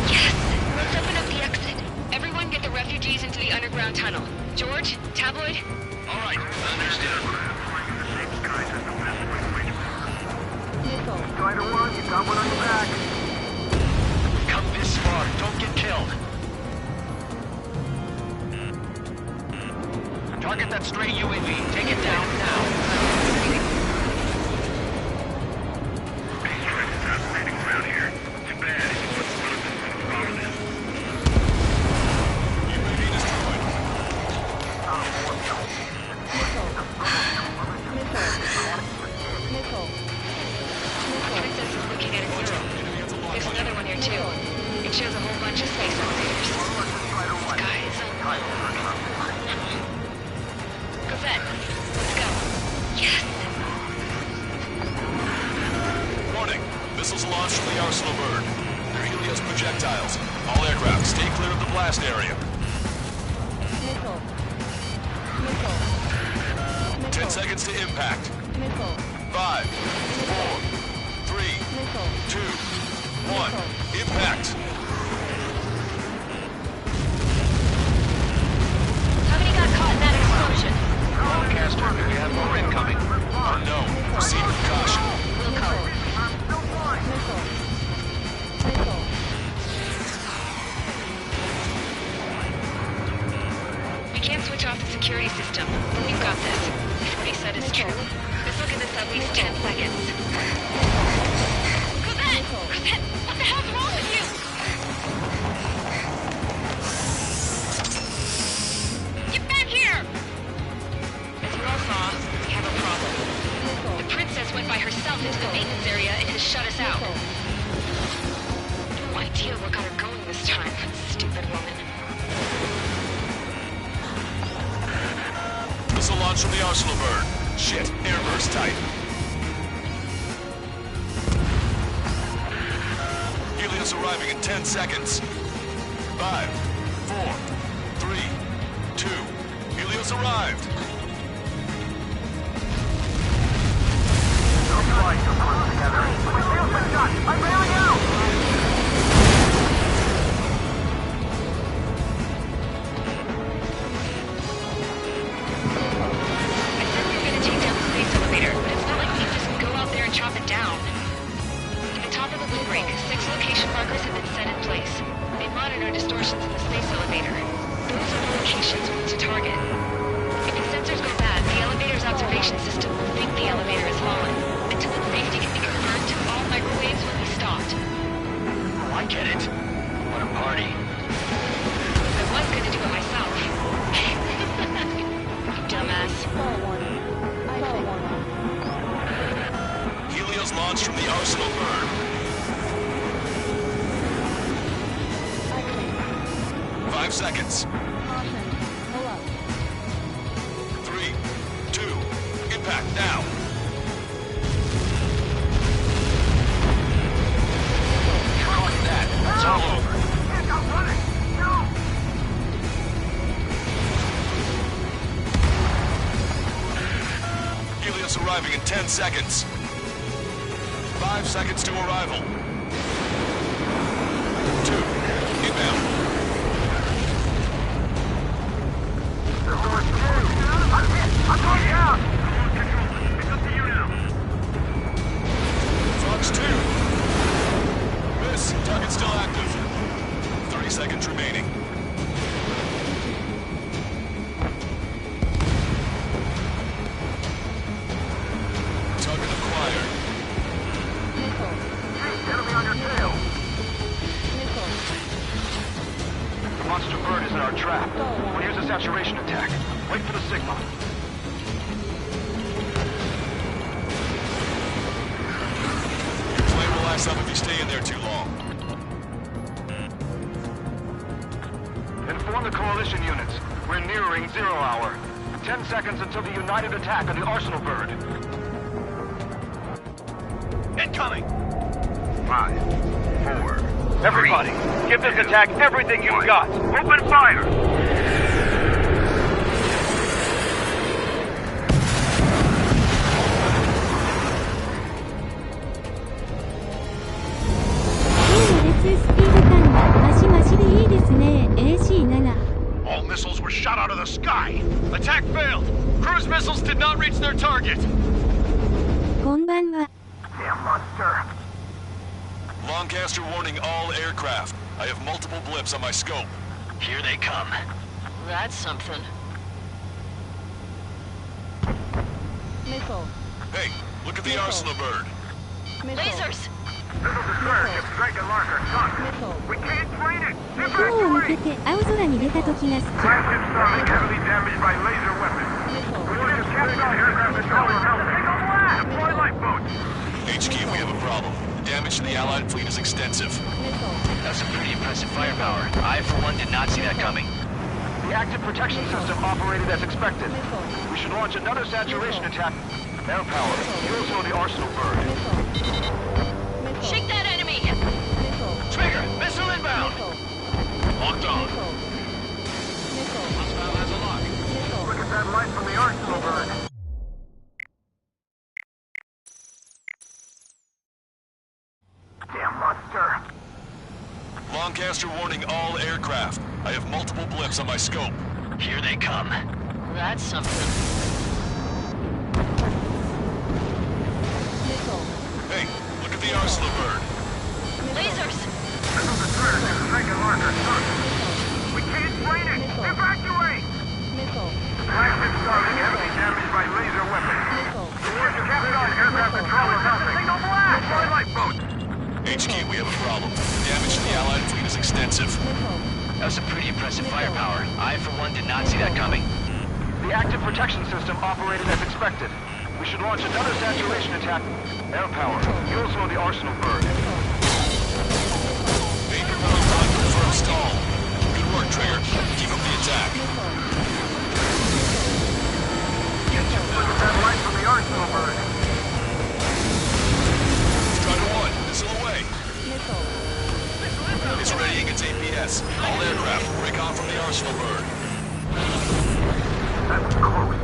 Yes! Let's open up the exit. Everyone get the refugees into the underground tunnel. George, Tabloid?
All right, understood.
Strider 1, you got one on your back.
Come this far, don't get killed.
Target that stray UAV. Take it down now.
Fascinating around here. Too bad.
UAV destroyed.
Princess is looking at a zero. There's another one here too. It shows a whole bunch of space elevators. Sky is unlocked. Cosette, let's go. Yes!
Warning. Missiles launched from the Arsenal bird. They're Helios projectiles. All aircraft, stay clear of the blast area. 10 seconds to impact. 5, 4, 3, 2, 1. Impact.
How many got caught in that explosion?
Broadcaster, do you have more incoming?
Unknown. Proceed with caution.
We'll code. We can't switch off the security system, but we've got this. If what he said is true, this will give us at least 10 seconds. Cosette! Cosette! What the hell's wrong with you? Get back here! As you all saw, we have a problem. The princess went by herself into the maintenance area and has shut us out. No idea what got her going this time. Stupid woman.
Missile launch from the Arsenal bird. Shit, airburst type. Helios arriving in 10 seconds. 5, 4, 3, 2. Helios arrived.
I'm bailing out!
Chop it down. At the top of the blue break, 6 location markers have been set in place. They monitor distortions in the space elevator. Those are the locations we need to target. If the sensors go bad, the elevator's observation system will think the elevator is fallen. Until its safety can be confirmed, all microwaves will be stopped.
Oh, I get it. What a party.
I was gonna do it myself. Dumbass.
Helios launched from the Arsenal bird. 5 seconds. 3, 2, impact now.
Caught that. It's all over.
Helios arriving in 10 seconds. 5 seconds to arrival. 2, inbound.
I'm going down!
It's up to you now.
Fox 2. Miss, target still active. 30 seconds remaining. Target acquired.
Enemy on your tail! The monster bird is in our trap. We'll use a saturation attack. Wait for the signal.
Your flame will last up if you stay in there too long.
Inform the coalition units. We're nearing 0 hour. 10 seconds until the united attack on the Arsenal bird.
Incoming!
5, 4. Everybody, give this attack everything you've got. Open fire!
All missiles were shot out of the sky. Attack failed. Cruise missiles did not reach their target.
こんばんは。
Damn monster.
Lancaster warning all aircraft. I have multiple blips on my scope.
Here they come.
That's something.
Missile.
Hey, look at the arsenal bird.
Missile.
Lasers!
Missile destroyer gets Dragon Larker shot.
Missile.
We can't train it.
雲を抜けて青空に出た時が好き。
Flagship Starlink heavily damaged by laser weapons. We will just capture the aircraft controller. Single blast! Deploy lifeboats.
HQ, we have a problem. The damage to the Allied fleet is extensive.
That's some pretty impressive firepower. I, for one, did not see that coming.
The active protection system operated as expected. We should launch another saturation attack. Air power. You also the arsenal bird.
Shake that enemy!
Trigger, missile inbound. Locked on. Hostile has a lock.
Look at that light from the arsenal bird. Damn monster.
Lancaster warning all aircraft. I have multiple blips on my scope.
Here they come.
That's something.
Hey, look at the arsenal bird.
Lasers!
Missile destroyer gets Dragon Larker shot. We can't train it. Evacuate! Flagship Starlink heavily damaged by laser weapons. We will just capture the aircraft controller. Single blast! Deploy lifeboats.
HQ, we have a problem. Damage to the Allied fleet is extensive.
That was some pretty impressive firepower. I, for one, did not see that coming.
The active protection system operated as expected. We should launch another saturation attack. Air power. You also know the arsenal bird.
Main propeller run confirmed stall. Good work, Trigger. Keep up the attack.
Look at that light from the arsenal bird.
Strider 1, missile away. It's readying its APS. All aircraft, break off from the arsenal bird.
That was close.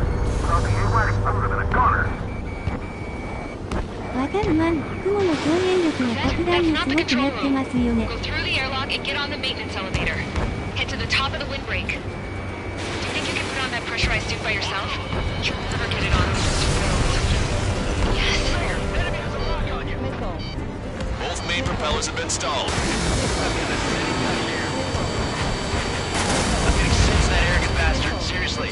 Without the AWACS, I would have been a goner.
わかるマン。雲の表現力が格段にすごくなってますよね。
Go through the airlock and get on the maintenance elevator. Head to the top of the windbreak. Do you think you can put on that pressurized suit by yourself? You'll never get it on with just yes.
Both main propellers have been stalled.
I'm getting sick of that arrogant bastard. Seriously.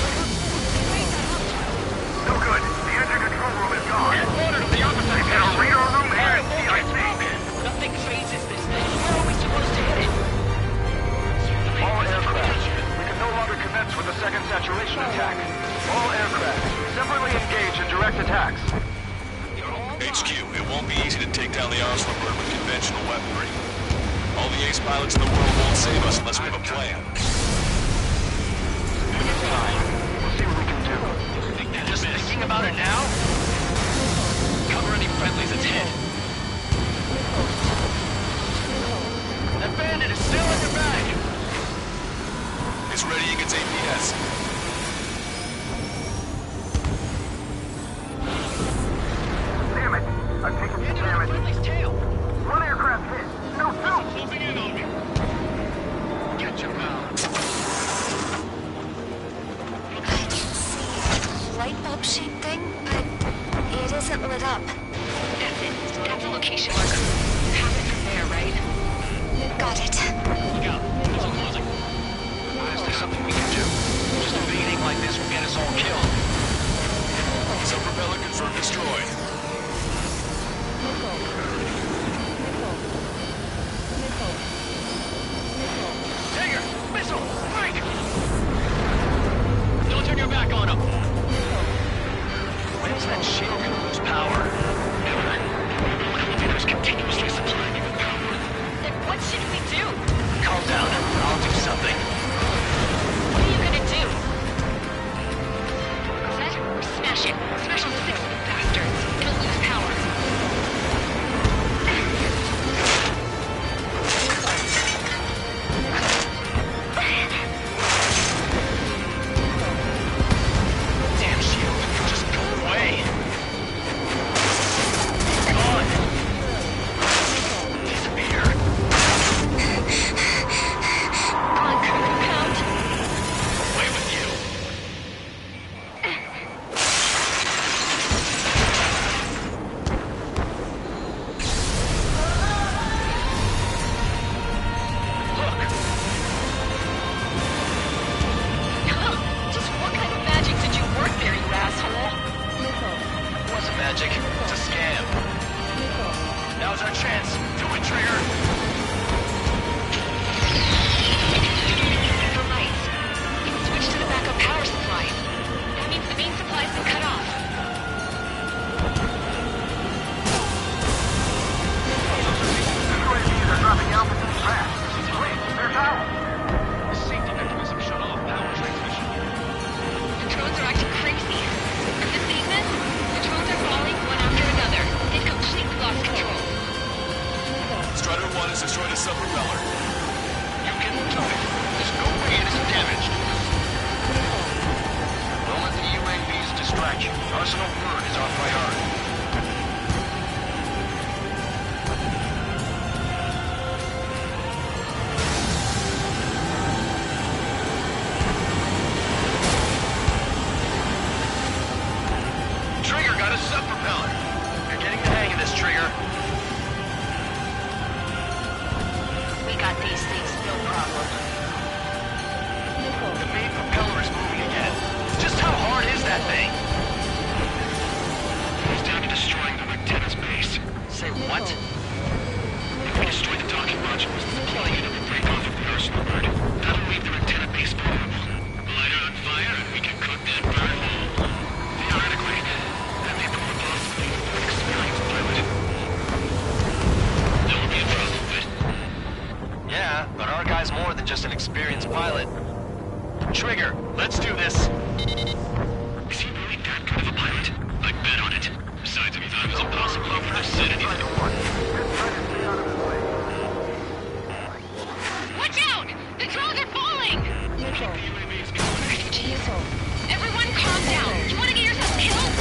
No good. The engine control room is gone.
Order to the opposite
In a radar room and CIC.
Nothing phases this thing. Where are we supposed to hit it?
All aircraft. We can no longer commence with the second saturation attack. All aircraft. Separately engage in direct attacks.
HQ, it won't be easy to take down the arsenal bird with conventional weaponry. All the ace pilots in the world won't save us unless we have a plan.
We'll see what we can do.
You're just thinking about it now? Cover any friendlies that's hit. That bandit is still in your bag.
It's readying its APS.
Damn it. I've taken some damage.
Friendly's tail.
One aircraft hit. No, two.
Closing in on me. Get your pal.
I can see a light bulb shaped thing, but it isn't lit up.
That's it. That's a location marker. You have it from there, right?
Got it.
Look out. Missile closing. Is there something we can do? Just evading like this will get us all killed.
Sub-propeller confirmed destroyed.
Tiger! Missile! Break! Don't turn your back on him! When does that shield gonna lose power? Never. Elevators continuously supplying you with power.
Then what should we do?
Calm down. I'll do something.
What are you gonna do? Set or smash it? Smash all six of you bastards. It'll lose power.
Personal bird is our priority. Trigger got a sub-propeller. You're getting the hang of this, Trigger.
We got these things, no problem.
The main propeller is moving again. Just how hard is that thing?
He's down to destroying the lieutenant's base.
Say what?
If we destroy the docking modules, the supply unit will break off of the arsenal bird. That'll leave the lieutenant base vulnerable. Light it on fire and we can cook that bird whole. Theoretically, that may prove a possibility for an experienced pilot. That would be a problem, but...
Yeah, but our guy's more than just an experienced pilot. Trigger, let's do this.
Is he really that good of a pilot? I'd bet on it. Besides, if he thought it was impossible, he would have said anything.
Watch out! The drones are falling! Everyone calm down. You want to get yourself killed?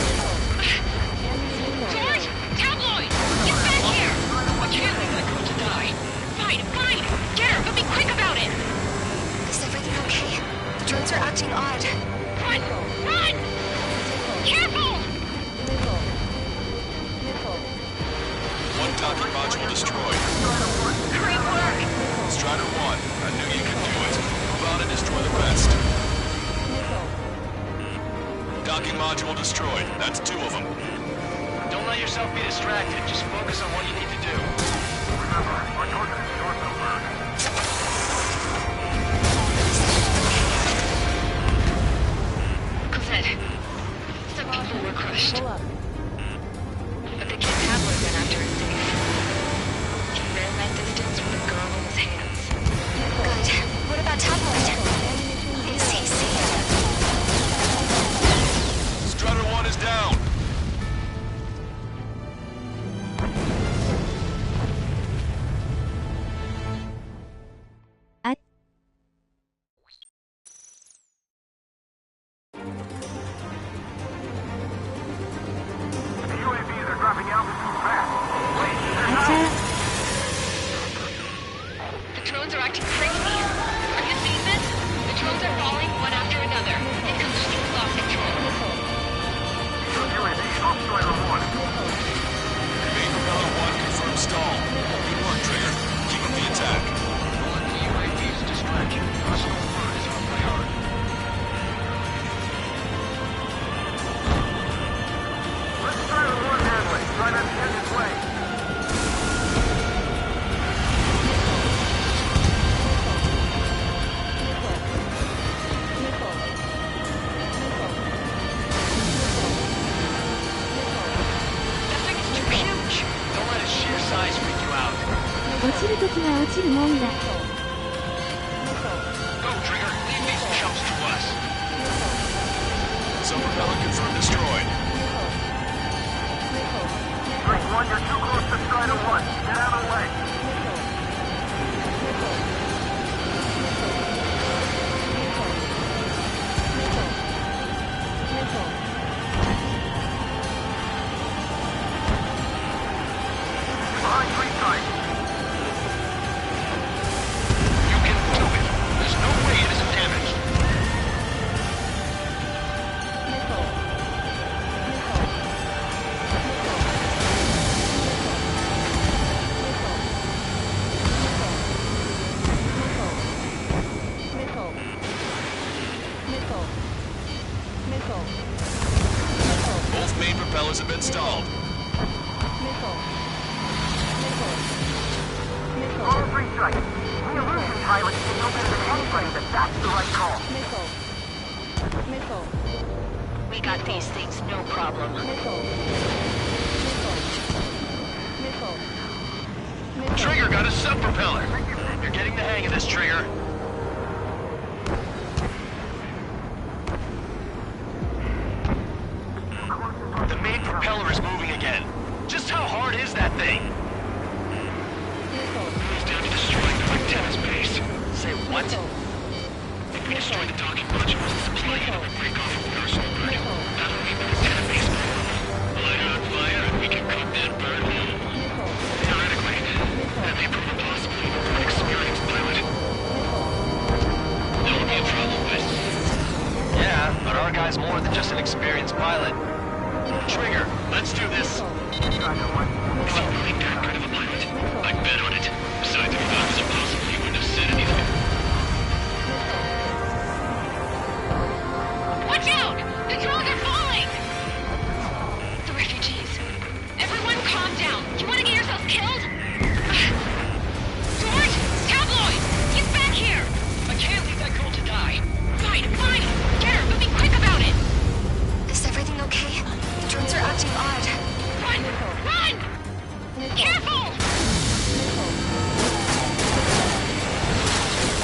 George! Tabloid! Get back here! You can't leave that girl to die. Fine, fine! Get her, but be quick about it!
Is everything okay? The drones are acting odd.
Run! Run! Careful!
One docking module destroyed.
Great work!
Strider 1, I knew you could do it. Move on and destroy the rest. Docking module destroyed. That's 2 of them.
Don't let yourself be distracted. Just focus on what you need to do.
Remember, our target is your number.
Cosette, some people were crushed. But the kid Tabloid ran after his safe. He ran that distance with a girl in his hands.
Good. What about Tabloid? Is he safe?
Strider 1 is down.
The UAVs are dropping altitude fast. Wait, they're not.
あちゃ
The drones are acting crazy. Are you seeing this? The drones are falling one after another. They've completely lost control.
UAV off Strider 1.
Main propeller 1 confirmed stall. Good work, Trigger. Keep up the attack.
Don't let the UAVs distract you. Personal bird is our priority.
Let Strider 1 handle it. Try not to get in his way.
That thing is too huge.
Don't let its sheer size freak you out.
落ちるときは落ちるもんだ。
Go, Trigger. Leave these chumps to us.
Sub-propeller confirmed destroyed.
Strike 1, you're too close to Strider 1. Get out of the way. Behind tree side.
You can do it. There's no way it isn't damaged.
Both main propellers have been stalled.
All three strike. The illusion pilot can know better than anybody that that's the right call.
We got these things, no problem.
Trigger got a sub-propeller. You're getting the hang of this, Trigger. The main propeller is moving again. Just how hard is that thing?
He's down to destroying the lieutenant's base.
Say what?
If we destroy the docking modules, the supply unit will break off of the arsenal bird. That'll leave the lieutenant base vulnerable.
guy's more than just an experienced pilot. Trigger, let's do this.
Is he really that good of a pilot? I'd bet on it. Besides, if he thought it was impossible, he wouldn't have said anything.
Watch out! The drones are falling! The refugees. Everyone calm down. You want to get yourselves killed? George! Tabloid! Get back here!
I can't leave that girl to die.
Fine, fine! Get her, but be quick about it!
Is everything okay? The drones are acting odd.
Run! Run! Careful!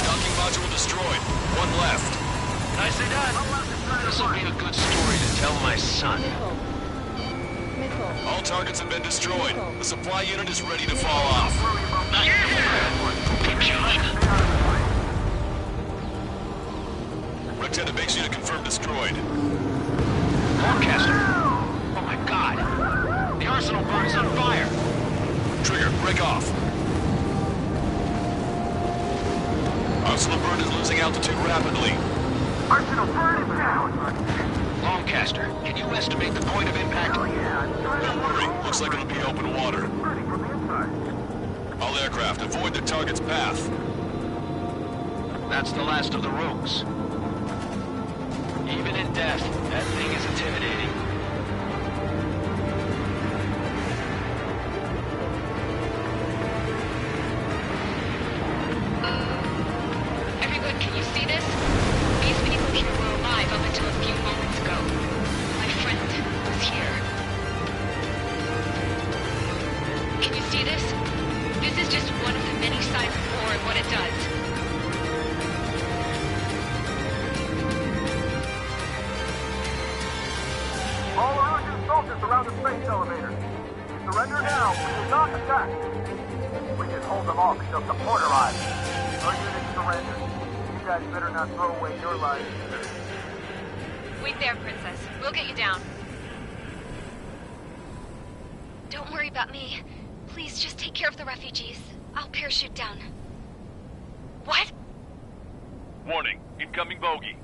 Docking module destroyed. One left.
Nicely done. This will be a good story to tell my son.
All targets have been destroyed. The supply unit is ready to fall off.
Good job.
Lieutenant, base unit confirmed destroyed.
Forecaster. Oh my god. The arsenal bird is on fire.
Trigger, break off. Arsenal bird is losing altitude rapidly.
Arsenal bird is down.
Longcaster, can you estimate the point of impact?
Don't worry, looks like it'll be open water. All aircraft, avoid the target's path.
That's the last of the rogues. Even in death, that thing is intimidating.
Everyone, can you see this? These people here were alive up until a few moments ago. My friend was here. Can you see this? This is just one of the many signs of war and what it does.
All Erusian soldiers around the space elevator. Surrender now. We will not attack. We can hold them off until support arrives. Our units surrender. You guys better not throw away your lives either.
Wait there, Princess. We'll get you down.
Don't worry about me. Please just take care of the refugees. I'll parachute down. What?
Warning, incoming bogey.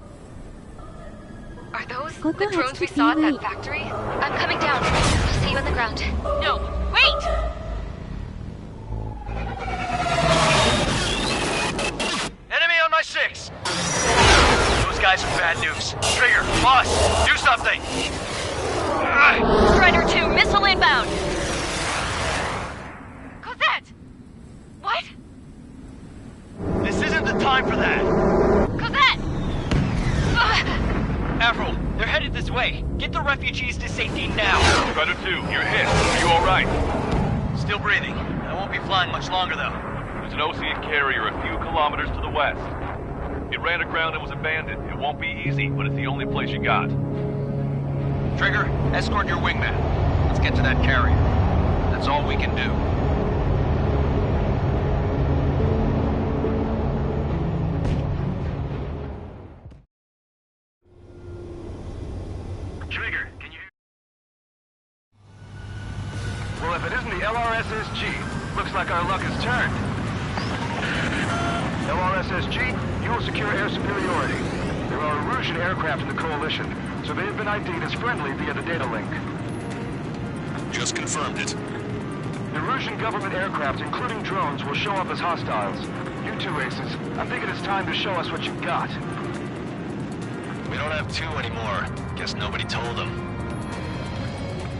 Are those the drones we saw at that factory?
I'm coming down. I'll see you on the ground.
No, wait!
Enemy on my 6. Those guys are bad news. Trigger, boss, do something.
Strider 2, missile inbound! Cosette! What?
This isn't the time for that.
Cosette!
Avril, they're headed this way. Get the refugees to safety now.
Strider 2, you're hit. Are you alright?
Still breathing. I won't be flying much longer, though.
There's an ocean carrier a few kilometers to the west. It ran aground and was abandoned. It won't be easy, but it's the only place you got.
Trigger, escort your wingman. Let's get to that carrier. That's all we can do.
Trigger, can you... Well, if it isn't the LRSSG, looks like our luck has turned. LRSSG, you will secure air superiority. There are Erusian aircraft in the Coalition, so they have been ID'd as friendly via the data link.
Just confirmed it.
The Erusian government aircraft, including drones, will show up as hostiles. You two aces, I think it is time to show us what you've got.
We don't have two anymore. Guess nobody told them.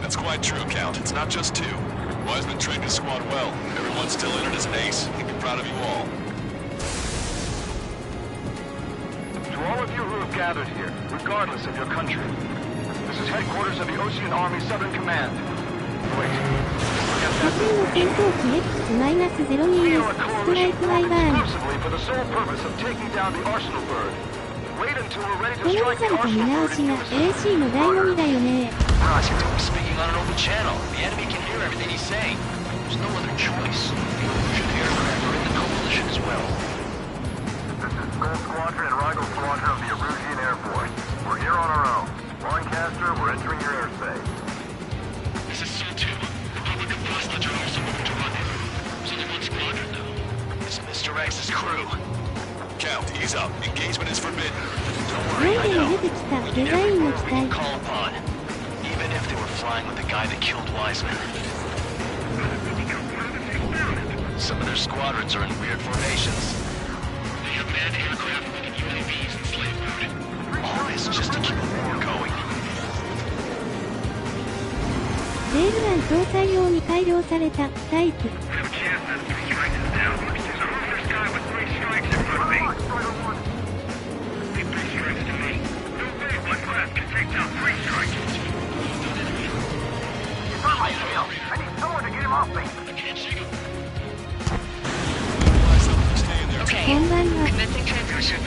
That's quite true, Count. It's not just two. Wiseman trained his squad well. Everyone's still in it as an ace. He'd be proud of you all.
To all of you who have gathered here, regardless of your country, this is headquarters of the Ocean Army Southern Command. Wait.
普通の戦闘機 X-02 ストライクワイバーン。
Exclusively for the sole purpose of taking down the Arsenal bird. Wait until we're ready
こ
to
の
strike
さ
the
れた見
Arsenal
直
bird
し
in
が
unison.
AC の醍醐味だよね。
Roger, don't be speaking on an open channel. The enemy can hear everything he's saying. There's no other choice. The Erusian aircraft are in the Coalition as well.
This is Gold Squadron and Rigel Squadron of the Erusian Air Force. We're here on our own. Lancaster, we're entering your airspace.
This is Sol 2. Republic of Prostate are also moving to rendezvous. There's only one squadron now.
It's Mr. X's crew.
Count, ease up. Engagement is forbidden.
Don't
ロ
worry,
ン
I
デに
know.
出てきた
We
デ
do
ザインの
everything
機
we
体
can call upon, even if they were flying with the guy that killed Wiseman. Some of their squadrons are in weird formations.
They have manned aircraft with UAVs and slave food.
All this just to keep the war going.
レールラン搭載用に改良されたタイプ。
We have a chance at 3 strikes is down. There's a first guy with 3 strikes in front of me. Leave 3 strikes to me. No way one class can take down 3 strikes.
He's on my tail. I need someone to get him off me.
I can't shake him.
Okay,
こんばんは。
commencing transmission.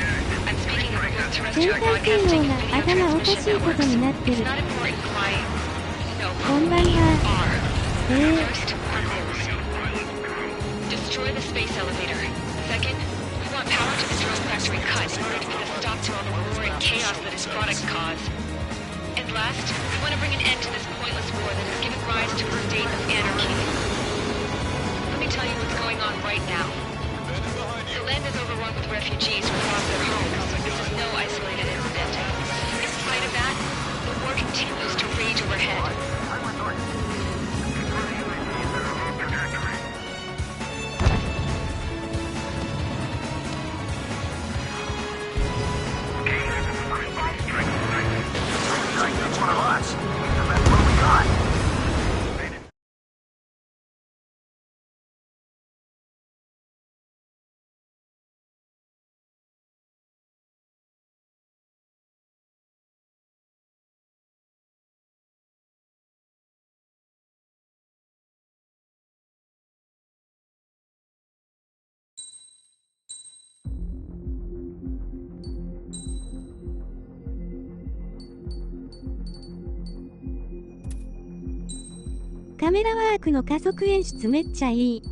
I'm speaking over
全
terrestrial
体性
broadcasting
能
and
が
video
頭おかし
transmission
いこと
networks.
になって
It's
る。
not important why. No.
こんばんは。
Are.
First,
our goals. Destroy the space elevator. Second, we want power to the drone factory cut in order to put a stop to all the war and chaos that its products cause. And last, we want to bring an end to this pointless war that has given rise to a state of anarchy. Let me tell you what's going on right now. The land is overrun with refugees who have lost their homes. This is no isolated incident. In spite of that, the war continues to rage overhead.
That's one of us. He's the best one we got.
「カメラワークの加速演出めっちゃいい」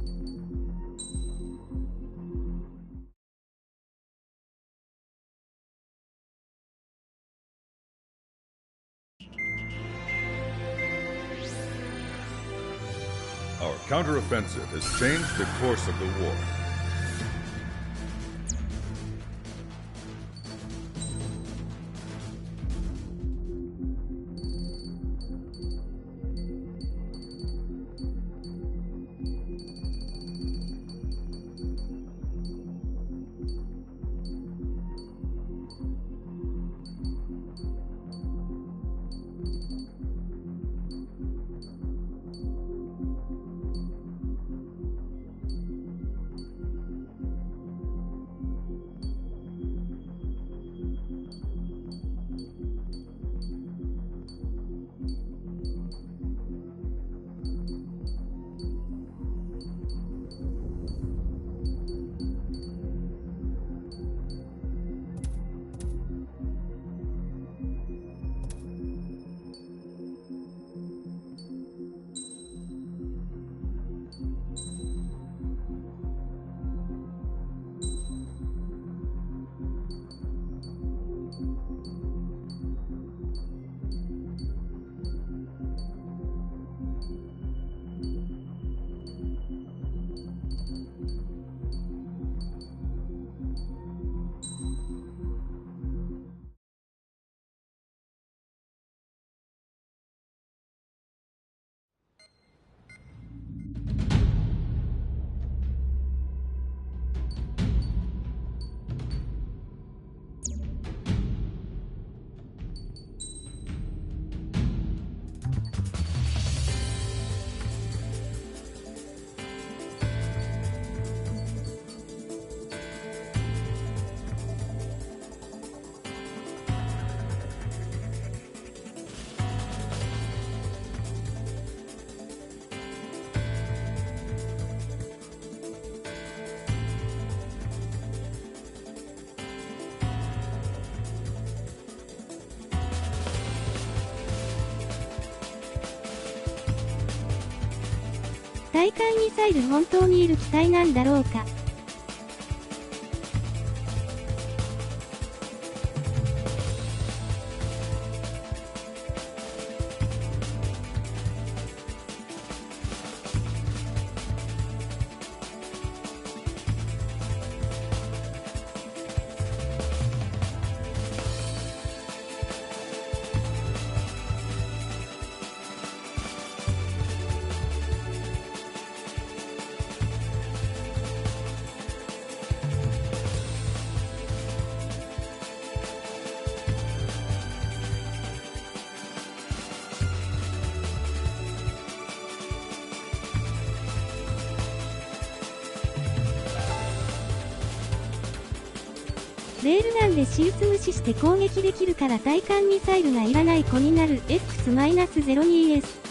Our counteroffensive has changed the course of the war.
対艦ミサイル本当にいる機体なんだろうか。レールガンでシューツ無視して攻撃できるから対艦ミサイルがいらない子になる X-02S。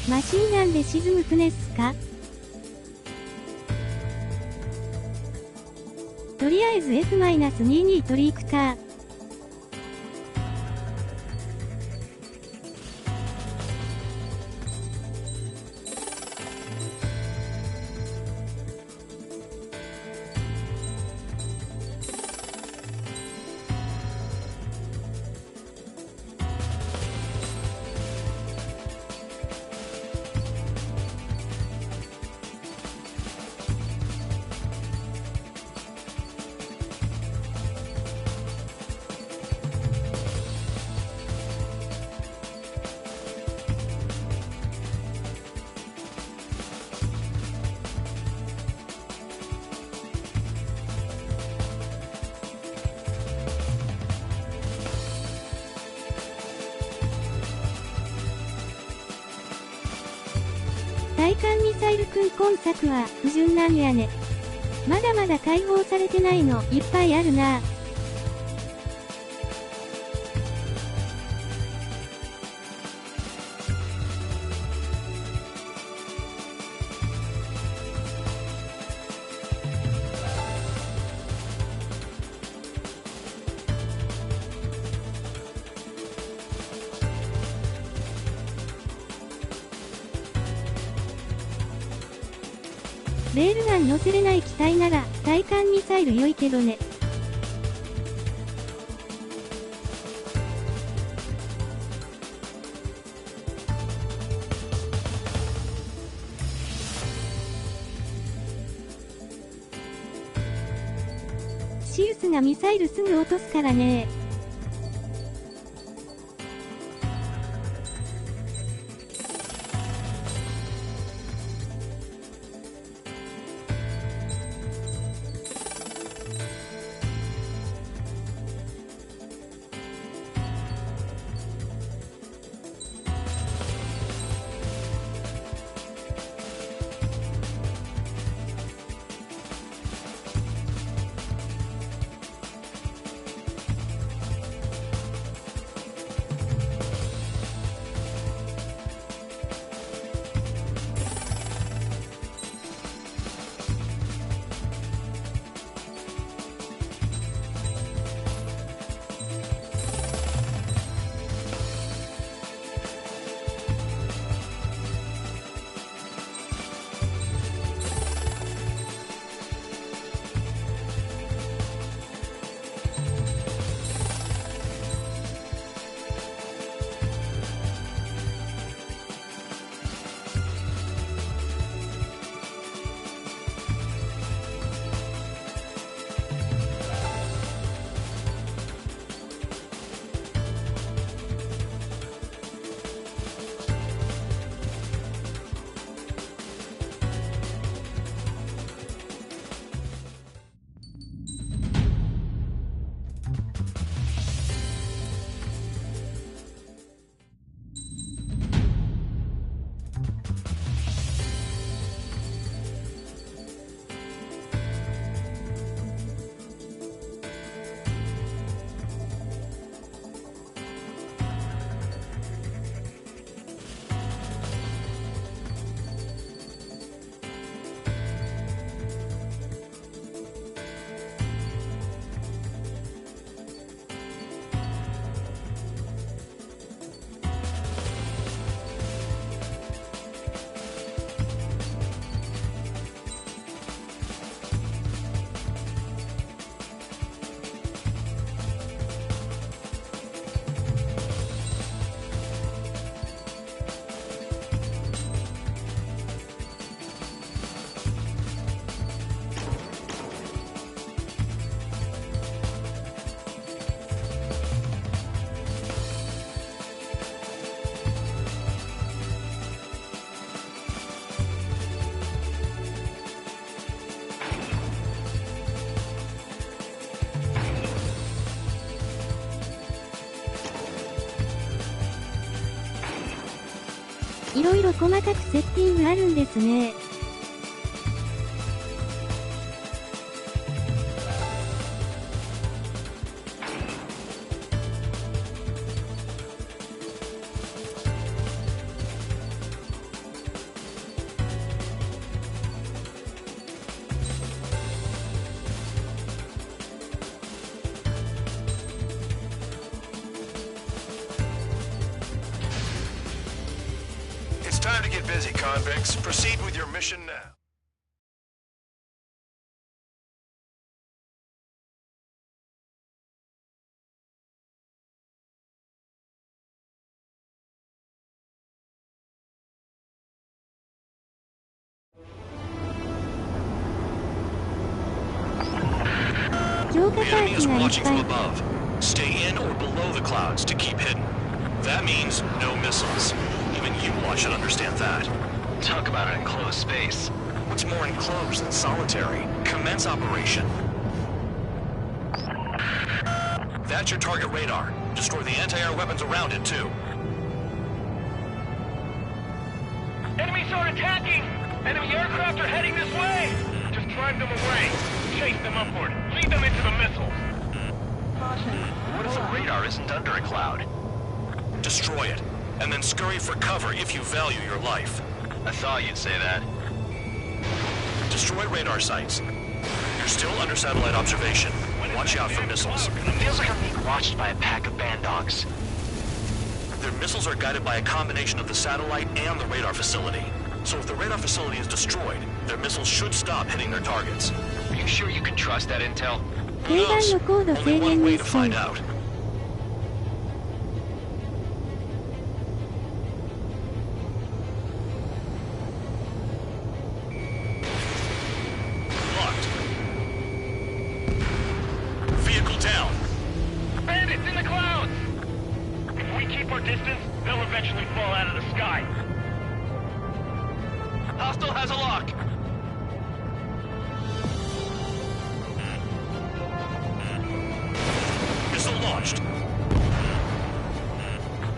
マシンガンで沈む船っすか？とりあえず F-22 トリークター。対艦ミサイル君今作は不純なんやね。まだまだ解放されてないのいっぱいあるな。レールガン乗せれない機体なら対艦ミサイル良いけどね。シウスがミサイルすぐ落とすからね。いろいろ細かくセッティングあるんですね。
Time to get busy, convicts. Proceed with your mission now.
The
enemy is watching from above. Stay in or below the clouds to keep hidden. That means no missiles. Even you all should understand that.
Talk about an enclosed space.
What's more enclosed than solitary? Commence operation. That's your target radar. Destroy the anti-air weapons around it, too.
Enemies are attacking! Enemy aircraft are heading this way! Just drive them away. Chase them upward. Lead them into the missiles.
What if the radar isn't under a cloud?
Destroy it, and then scurry for cover if you value your life.
I thought you'd say that.
Destroy radar sites. You're still under satellite observation. Watch out for missiles.
It feels like I'm being watched by a pack of band dogs.
Their missiles are guided by a combination of the satellite and the radar facility. So if the radar facility is destroyed, their missiles should stop hitting their targets.
Are you sure you can trust that intel?
Who knows? Only one way to find out. Locked. Vehicle down.
Bandits in the clouds! If we keep our distance, they'll eventually fall out of the sky.
Hostile has a lock. Missile launched.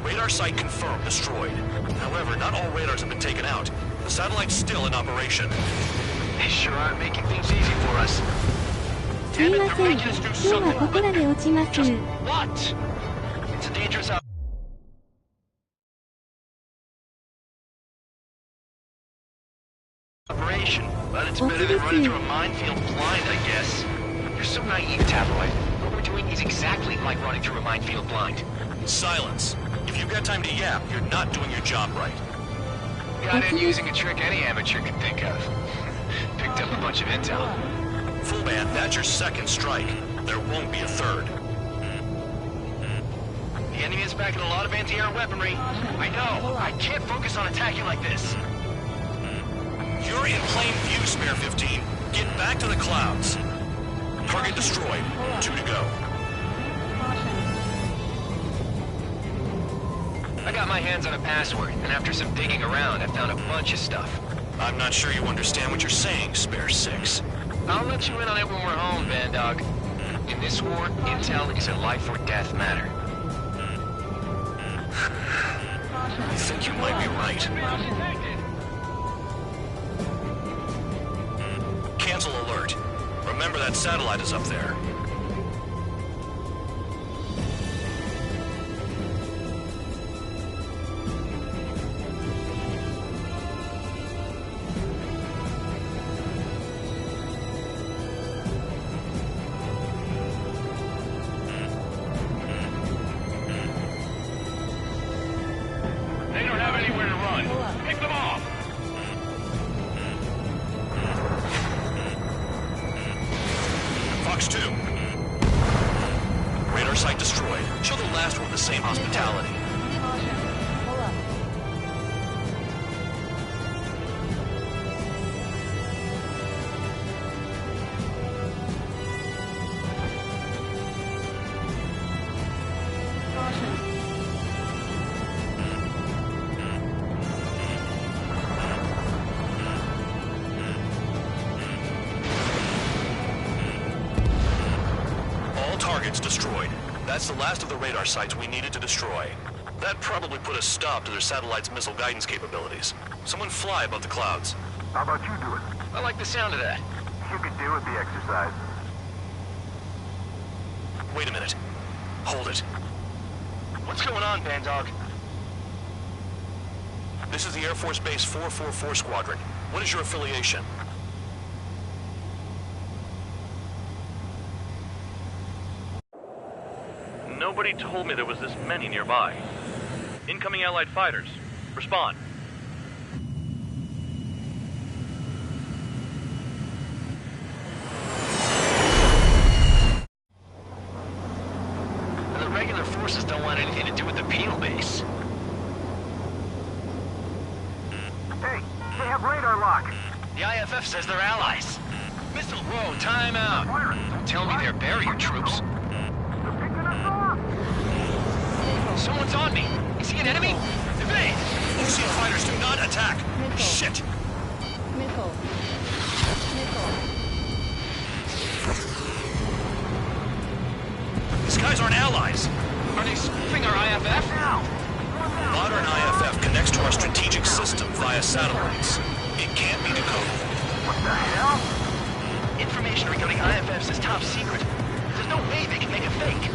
Radar site confirmed destroyed. However, not all radars have been taken out. The satellite's still in operation.
They sure aren't making things easy for us.
すいません。今日はここらで落ちます。
What? It's a dangerous operation, but it's better than running through a minefield blind, I guess. You're so naive, Tabloid. What we're doing is exactly like running through a minefield blind.
Silence. If you've got time to yap, you're not doing your job right.
Got in using a trick any amateur could think of. Picked up a bunch of intel.
Full band, that's your second strike. There won't be a third.
The enemy is packing a lot of anti-air weaponry. I know. I can't focus on attacking like this.
You're in plain view, Spare 15. Get back to the clouds. Target destroyed. 2 to go.
I got my hands on a password, and after some digging around, I found a bunch of stuff.
I'm not sure you understand what you're saying, Spare 6.
I'll let you in on it when we're home, Bandog. In this war, intel is a life or death matter.
I think you might be right. Cancel alert. Remember that satellite is up there.
They don't have anywhere to run. Pick them off!
Fox 2. Radar site destroyed. Show the last one the same hospitality. All targets destroyed. That's the last of the radar sites we needed to destroy. That probably put a stop to their satellite's missile guidance capabilities. Someone fly above the clouds.
How about you do it?
I like the sound of that.
You could do with the exercise.
Wait a minute. Hold it.
What's going on, Bandog?
This is the Air Force Base 444 Squadron. What is your affiliation?
Nobody told me there was this many nearby. Incoming Allied fighters. Respond.
The regular forces don't want anything to do with the penal base.
Hey, they have radar lock.
The IFF says they're allies. Missile, whoa, time out. Don't tell me they're barrier troops. Someone's on me. Is he an enemy? Evade!
Ocean fighters do not attack!
Missile.
Shit!
Missile. Missile.
These guys aren't allies!
Are they spoofing our IFF?
Modern IFF connects to our strategic system via satellites. It can't be decoded.
What the hell?
Information regarding IFFs is top secret. There's no way they can make it fake.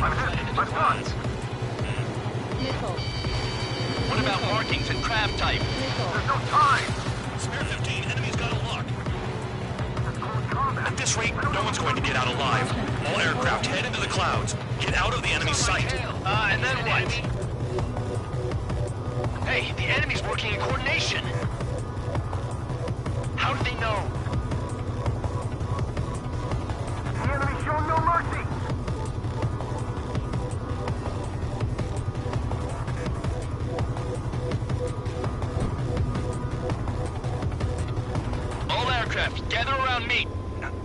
I'm hit. My guns.
Missile.
What about markings and craft type?
Missile.
There's no time.
Spare 15, enemy's got a lock.
It's close combat.
At this rate, no one's going to get out alive. All aircraft head into the clouds. Get out of the enemy's sight.
And then what? Hey, the enemy's working in coordination. How do they know?
The enemy show no mercy.
All aircraft, gather around me.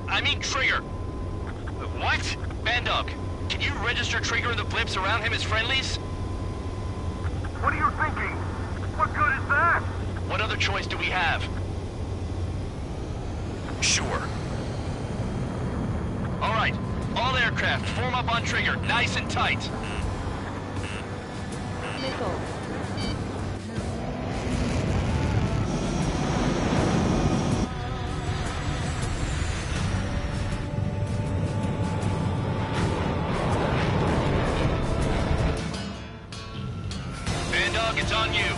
I mean Trigger. What? Bandog, can you register Trigger and the blips around him as friendlies?
What are you thinking? What good is that?
What other choice do we have?
Sure.
All right, all aircraft, form up on Trigger, nice and tight.
Missile.
Bandog, it's on you.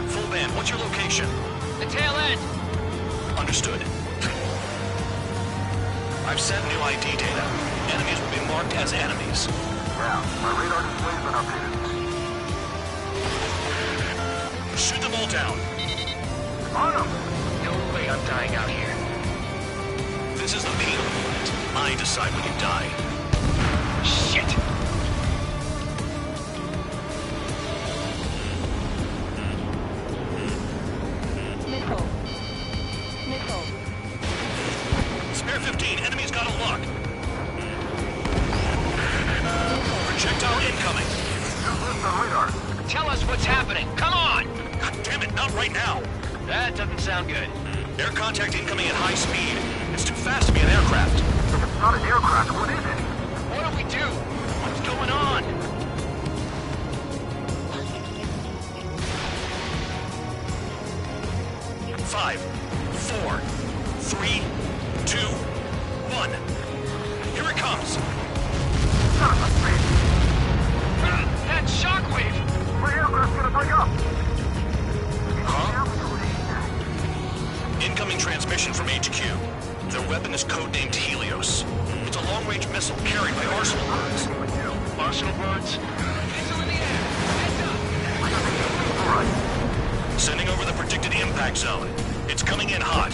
Full band, what's your location?
The tail end.
Understood. I've sent new ID data. Enemies will be marked as enemies.
Yeah, my radar display's been updated.
Shoot them all down.
On them!
No way I'm dying out here.
This is the penal unit. I decide when you die.
Shit!
Missile. Missile.
Spare 15, enemy's got a lock. Projectile incoming.
Listen on radar.
Tell us what's happening. Come on!
God damn it, not right now.
That doesn't sound good.
Air contact incoming at high speed. It's too fast to be an aircraft.
If it's not an aircraft, what is it?
What do we do? What's going on?
Five, four, three, two, one. Here it comes.
Son of a bitch!
That shockwave!
My aircraft's gonna break up!
Huh? Incoming transmission from HQ. Their weapon is codenamed Helios. It's a long-range missile carried by Arsenal birds.
Arsenal birds? Missile in the air! Heads up!
Alright.
Sending over the predicted impact zone. It's coming in hot.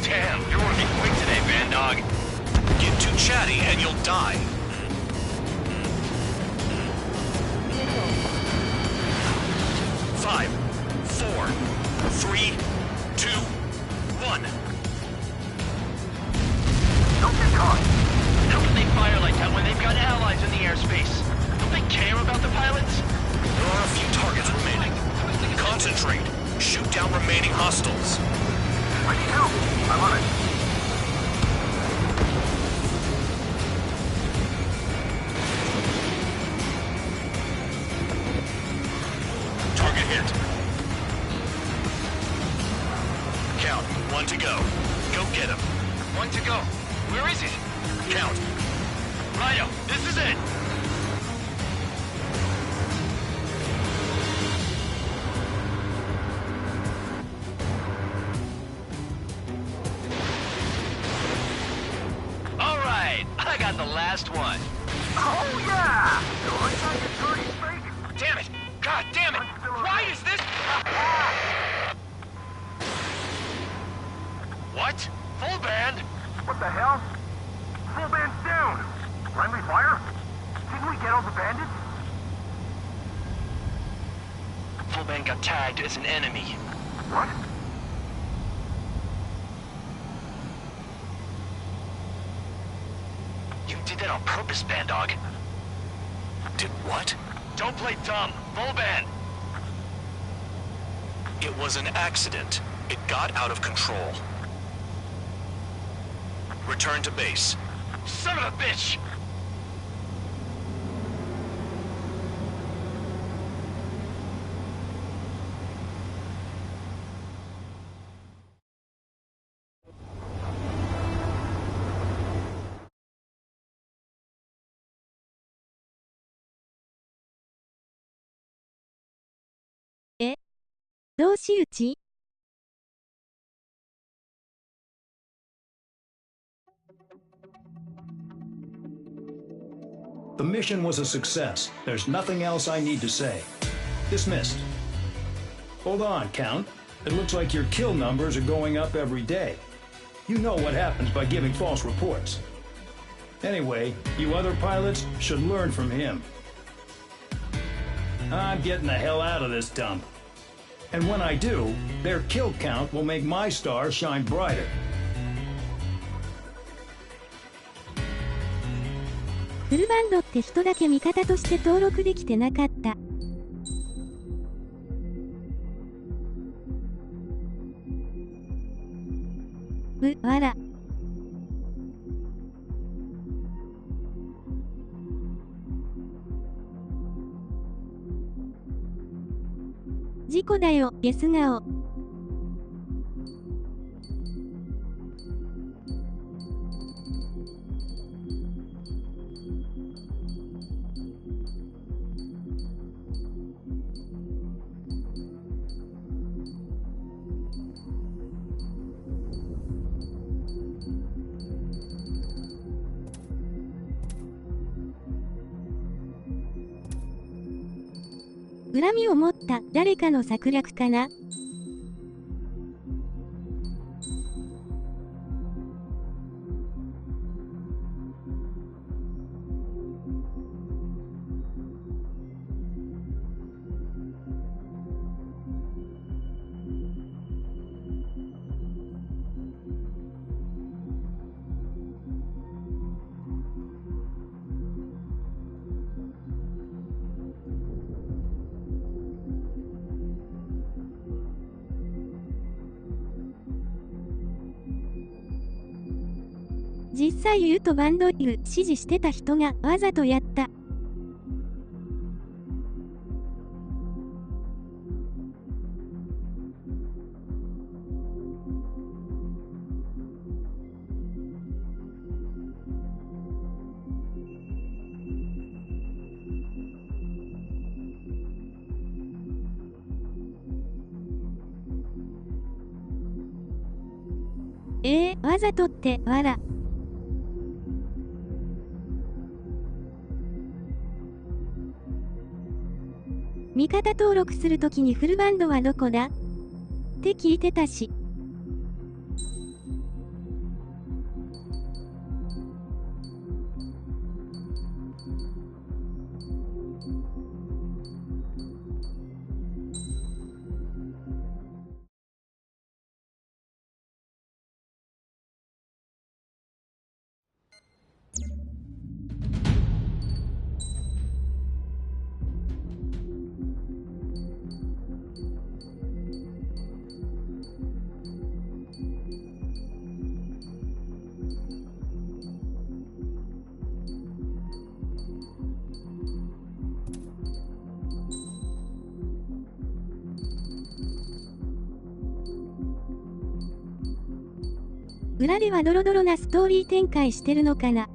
Damn, you're working quick today, Bandog.
Get too chatty and you'll die.
Missile.
5, 4, 3, 2, 1.
Don't get caught.
How can they fire like that when they've got allies in the airspace? Don't they care about the pilots?
There are a few targets remaining. Concentrate. Shoot down remaining hostiles.
I need help. I'm on it.
hit. Count, one to go. Go get him.
One to go. Where is it?
Count. Rhino, this is it!
Alright, I got the last one.
Oh, yeah! So I thought your story's fake.
Damn it! God damn it! Why is this?
What? Full band?
What the hell? Full band's down. Friendly fire? Didn't we get all the bandits?
Full band got tagged as an enemy.
What?
You did that on purpose, Bandog.
Did what?
Don't play dumb. Full band.
It was an accident. It got out of control. Return to base.
Son of a bitch!
同士討ち
The mission was a success. There's nothing else I need to say. Dismissed. Hold on, Count. It looks like your kill numbers are going up every day. You know what happens by giving false reports. Anyway, you other pilots should learn from him. I'm getting the hell out of this dump. And when I do, their kill count will make my star shine brighter.
フルバンドって人だけ味方として登録できてなかった。わら。事故だよ、ゲス顔。恨みを持った誰かの策略かな。実際ユーとバンドイル指示してた人がわざとやった。わざとってわら。味方登録するときにフルバンドはどこだって聞いてたし。裏ではドロドロなストーリー展開してるのかな。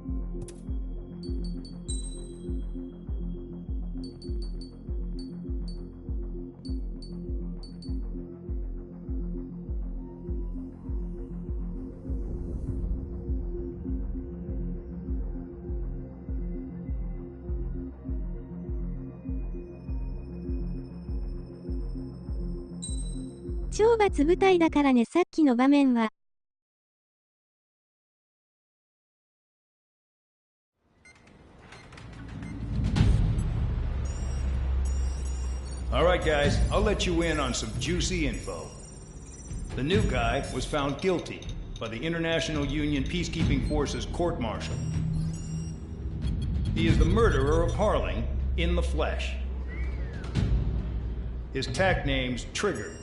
懲罰部隊だからね。さっきの場面は。
All right, guys, I'll let you in on some juicy info. The new guy was found guilty by the International Union Peacekeeping Forces court-martial. He is the murderer of Harling in the flesh. His TAC name's Trigger.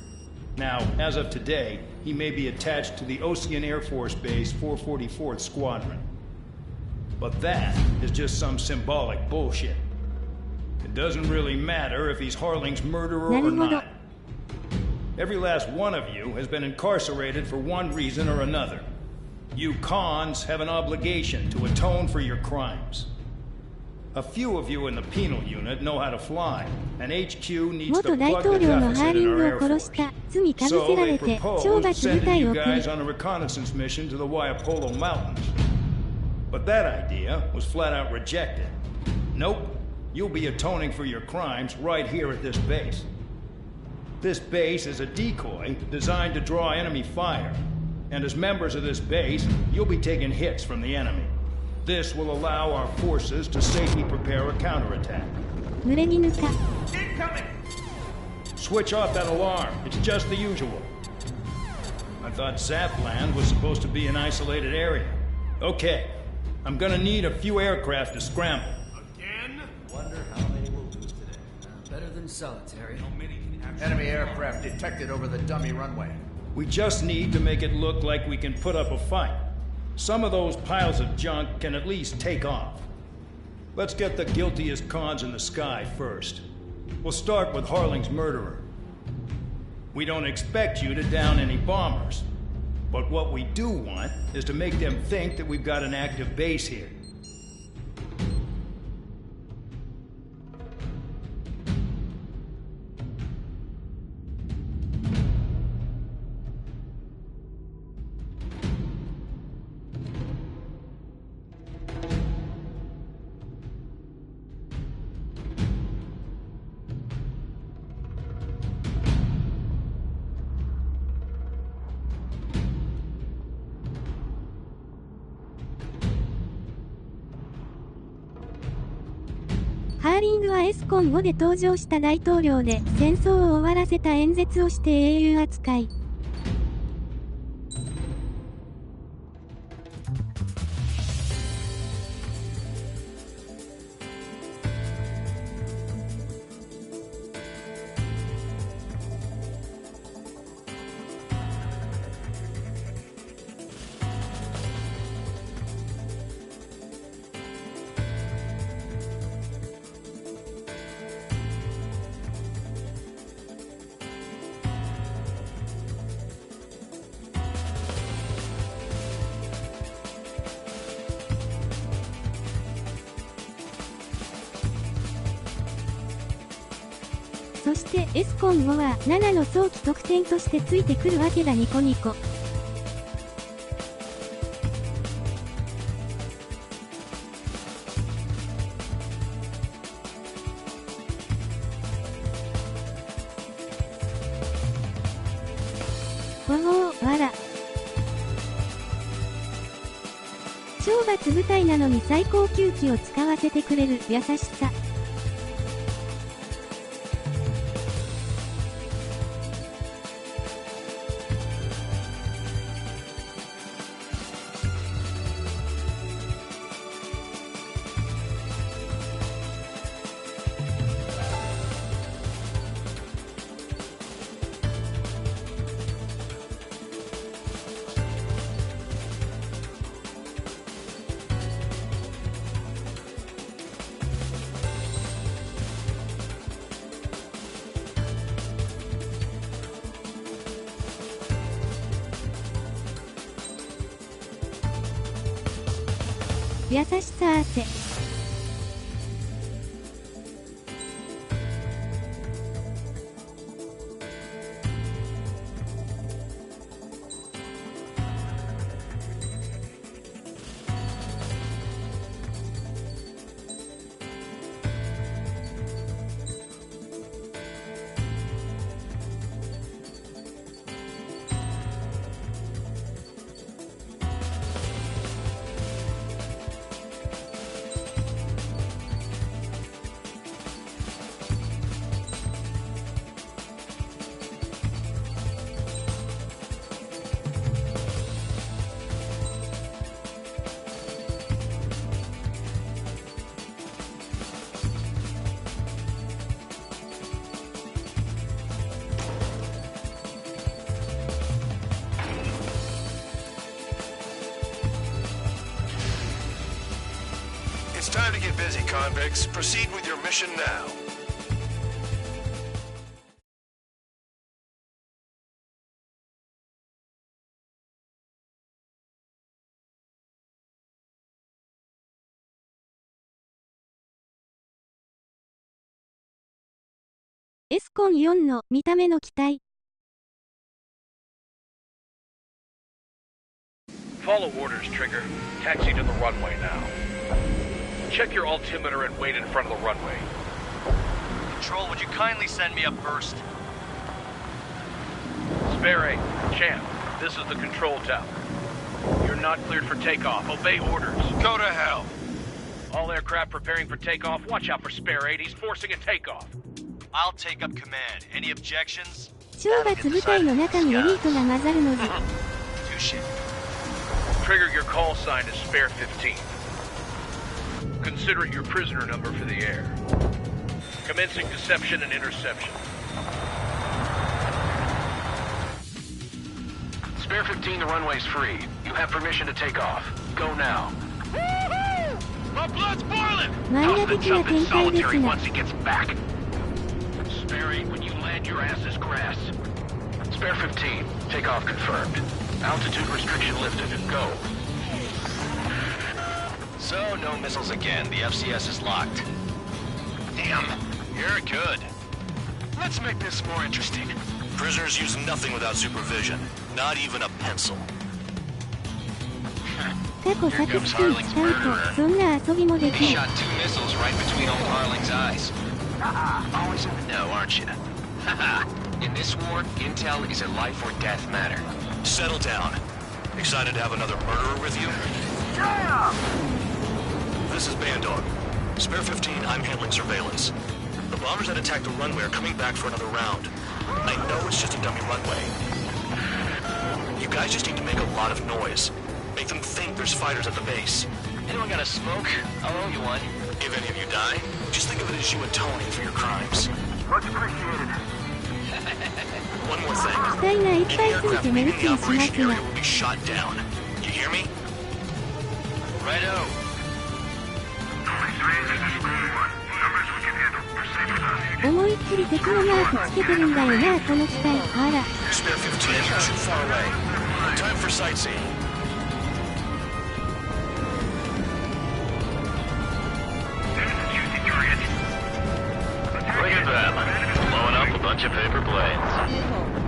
Now, as of today, he may be attached to the Ocean Air Force Base 444th Squadron. But that is just some symbolic bullshit. It doesn't really matter if he's Harling's murderer or not. Every last one of you has been incarcerated for one reason or another. You cons have an obligation to atone for your crimes. A few of you in the penal unit know how to fly, and HQ needs to plug the deficit in our Air Force. So they proposed sending you guys on a reconnaissance mission to the Waiapolo Mountains. But that idea was flat out rejected. Nope. You'll be atoning for your crimes right here at this base. This base is a decoy designed to draw enemy fire. And as members of this base, you'll be taking hits from the enemy. This will allow our forces to safely prepare a counterattack.
Incoming!
Switch off that alarm. It's just the usual. I thought Zapland was supposed to be an isolated area. Okay. I'm gonna need a few aircraft to scramble.
Wonder how many we'll lose today. Better than solitary.
Enemy aircraft detected over the dummy runway.
We just need to make it look like we can put up a fight. Some of those piles of junk can at least take off. Let's get the guiltiest cons in the sky first. We'll start with Harling's murderer. We don't expect you to down any bombers. But what we do want is to make them think that we've got an active base here.
ハーリングはエスコン5で登場した大統領で戦争を終わらせた演説をして英雄扱い。そしてエスコン5は7の早期得点としてついてくるわけだ。ニコニコ。おお、わら。懲罰部隊なのに最高級機を使わせてくれる優しさ。優しさ汗。
It's time to get busy, convicts. Proceed with your mission now.
S コン4の見た目の期待。
Follow orders, Trigger. Taxi to the runway now. Check your altimeter and wait in front of the runway.
Control, would you kindly send me up first?
Spare 8, Champ, this is the control tower. You're not cleared for takeoff. Obey orders.
Go to hell.
All aircraft preparing for takeoff. Watch out for Spare 8. He's forcing a takeoff.
I'll take up command. Any objections?
懲罰部隊の中にエリートが混ざるのず。
Trigger, your call sign is Spare 15. Consider it your prisoner number for the air. Commencing deception and interception.
Spare 15, the runway's free. You have permission to take off. Go now.
My blood's boiling!
漫画的な展開ですが。
once he gets back. Spare 8, when you land, your ass is grass. Spare 15, takeoff confirmed. Altitude restriction lifted. Go.
So, no missiles again. The FCS is locked. Damn, you're good.
Let's make this more interesting. Prisoners use nothing without supervision. Not even a pencil.
過去作品使うとそんな遊びもできる。
Shot 2 missiles right between old Harling's eyes. Always in the know, aren't you? In this war, intel is a life or death matter.
Settle down. Excited to have another murderer with you? This is Bandog. Spare 15, I'm handling surveillance. The bombers that attacked the runway are coming back for another round. I know it's just a dummy runway. You guys just need to make a lot of noise. Make them think there's fighters at the base.
Anyone got a smoke? I'll owe you one.
If any of you die, just think of it as you atoning for your crimes.
Much appreciated.
One more thing.
機体がいっぱいついて目移りしますが。
will be shot down. You hear me?
Righto.
思いっきり敵のマークつけてるんだよな、この機体。あら。
Spare 15, you're too far away. Time for sightseeing.
Look at them, blowing up a bunch of paper planes.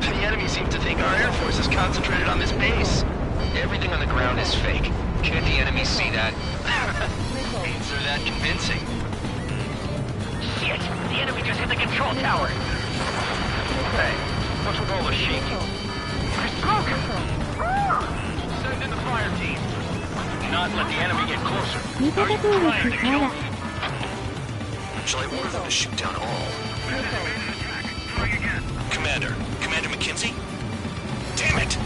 The enemy seems to think our air force is concentrated on this base. Everything on the ground is fake. Can't the enemy see that? Means they're that convincing.
Shit! The enemy just hit the control tower! Hey, what's with all the shaking? Smoke! Send in the fire team. Not let the enemy get closer.
味方登録あら。
Shall I order them to shoot down all? Commander McKinsey? Damn it!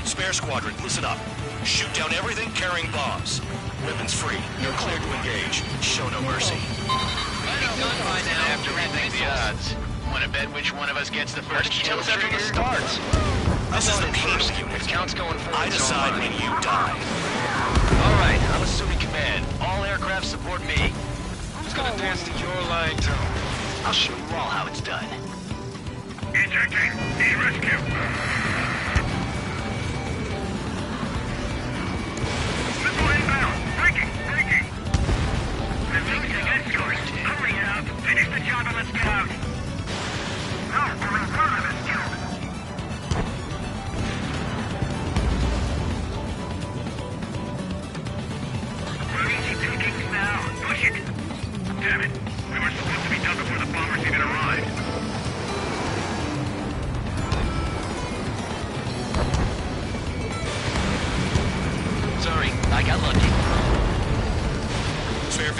Spare squadron, listen up. Shoot down everything carrying bombs. Weapons free. You're cleared to engage. Show no mercy.
After rethink the odds. Want to bet which one of us gets the first kill after the starts?
This is the first unit.
Counts going forward.
I decide when you die.
All right, I'm assuming command. All aircraft support me. Who's gonna dance to your line tone? I'll show you all how it's done.
Ejecting. Need rescue.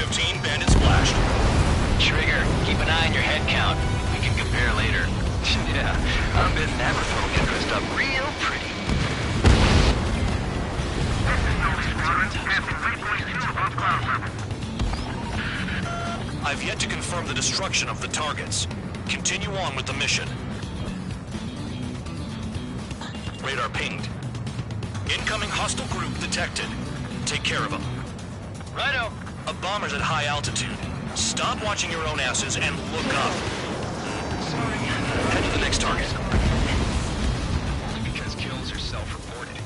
15, bandit splashed.
Trigger, keep an eye on your head count. We can compare later. Yeah, I'm betting that referral get dressed up real pretty.
I've yet to confirm the destruction of the targets. Continue on with the mission. Radar pinged. Incoming hostile group detected. Take care of them.
Righto.
A bomber's at high altitude. Stop watching your own asses and look up.
Sorry.
Head to the next target.
Only because kills are self-reported.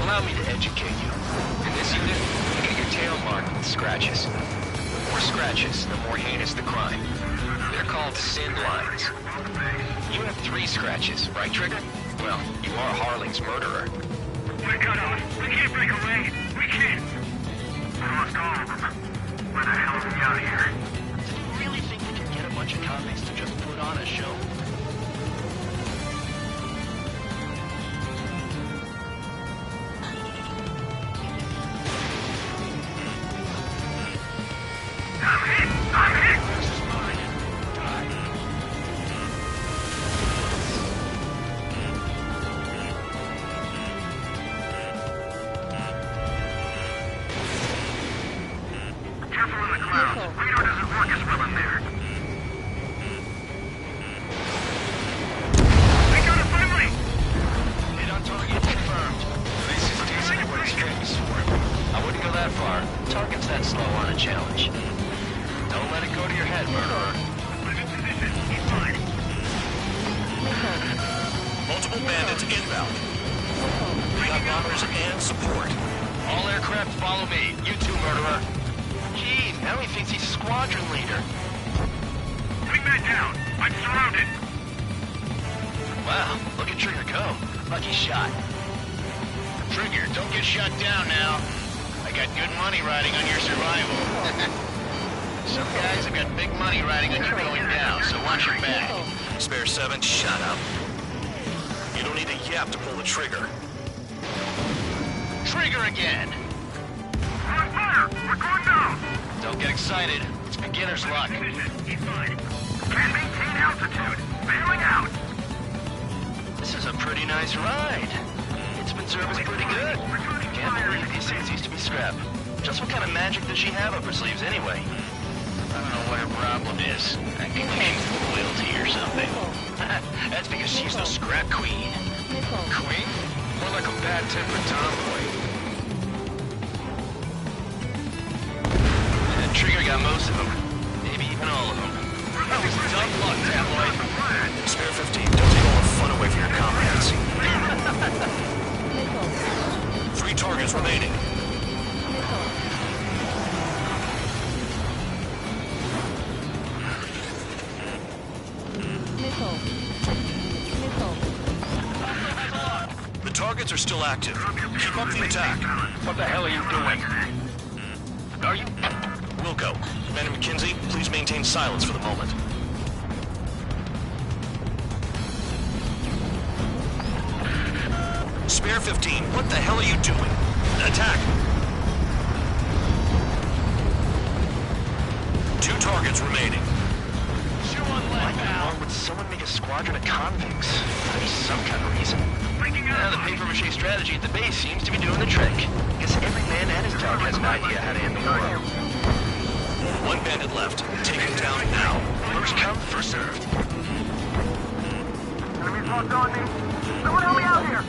Allow me to educate you. In this unit, you get your tail marked with scratches. The more scratches, the more heinous the crime. They're called sin lines. You have 3 scratches, right, Trigger? Well, you are Harling's murderer.
We're cut off. We can't break away. We can't. We lost all of them. Where the hell are we out of here?
Do you really think we can get a bunch of convicts to just put on a show?
I'm hit! Careful in the clouds. Radar doesn't work as well in there. We got a friendly!
Hit on target confirmed. This is decent at what he's trained for. I wouldn't go that far. Target's that slow on a challenge. Don't let it go to your head, murderer.
I'm in position. He's fine.
Multiple bandits inbound. We got bombers and support.
All aircraft follow me. You too, murderer. Gee, now he thinks he's squadron leader.
Bring that down. I'm surrounded.
Wow, look at Trigger go. Lucky shot.
Trigger, don't get shot down now. I got good money riding on your survival. Some guys have got big money riding on you going down, so watch your back.
Spare 7, shut up. You don't need a yap to pull the trigger.
Trigger again!
We're on fire! We're going down!
Don't get excited. It's beginner's luck.
He's fine. Can't maintain altitude. Bailing out.
This is a pretty nice ride. Its service pretty good. Can't believe these things used to be scrap. Just what kind of magic does she have up her sleeves anyway?
I don't know what her problem is. I think she's loyalty or something.
That's because she's the scrap queen. Queen? More like a bad-tempered tomboy. And Trigger got most of them. Maybe even all of them. That was dumb luck, tabloid.
Spare 15, don't take all the fun away from your comrades. 3 targets remaining. The targets are still active. Keep up the attack.
What the hell are you doing? Are you...
Wilco, Commander McKenzie, please maintain silence for the moment. Spare 15, what the hell are you doing? Attack! 2 targets remaining.
Why in the world would someone make a squadron of convicts? There'd be some kind of reason. Now the paper-mache strategy at the base seems to be doing the trick. Guess every man and his dog has an idea how to end the war.
1 bandit left. Take him down now.
First come, first served.
Enemies locked on me. Someone help me out here.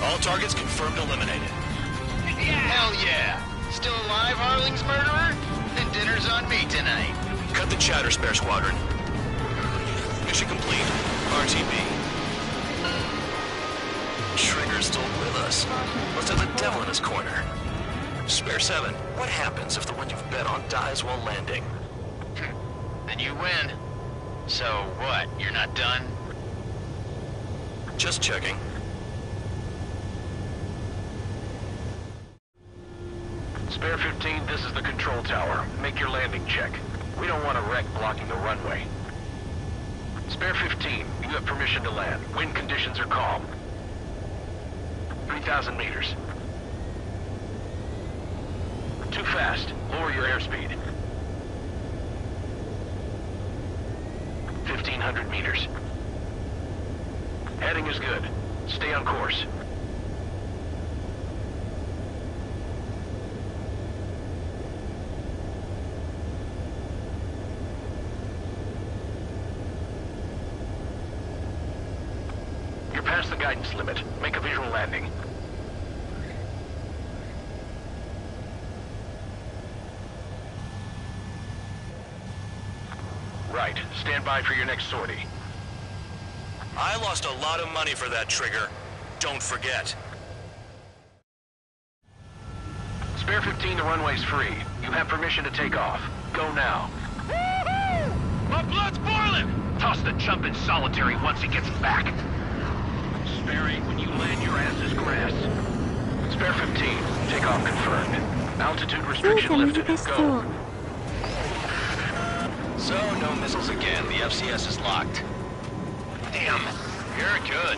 All targets confirmed eliminated.
Hell yeah! Still alive, Harling's murderer? Then dinner's on me tonight.
Cut the chatter, Spare Squadron. Mission complete. RTB. Trigger's still with us. Must have the devil in his corner. Spare 7, what happens if the one you've bet on dies while landing?
Then you win. So what, you're not done?
Just checking.
Spare 15, this is the control tower. Make your landing check. We don't want a wreck blocking the runway.
Spare 15, you have permission to land. Wind conditions are calm. 3,000 meters. Too fast. Lower your airspeed. 1,500 meters. Heading is good. Stay on course. You're past the guidance limit. Make a visual landing. Right. Stand by for your next sortie.
I lost a lot of money for that trigger. Don't forget.
Spare 15, the runway's free. You have permission to take off. Go now.
Woohoo! My blood's boiling!
Toss the chump in solitary once he gets back.
Spare 8 when you land your ass is grass.
Spare 15, takeoff confirmed. Altitude
操
restriction
作
lifted.
難しそ
Go.
う。
So, no missiles again. The FCS is locked.
Damn, you're good.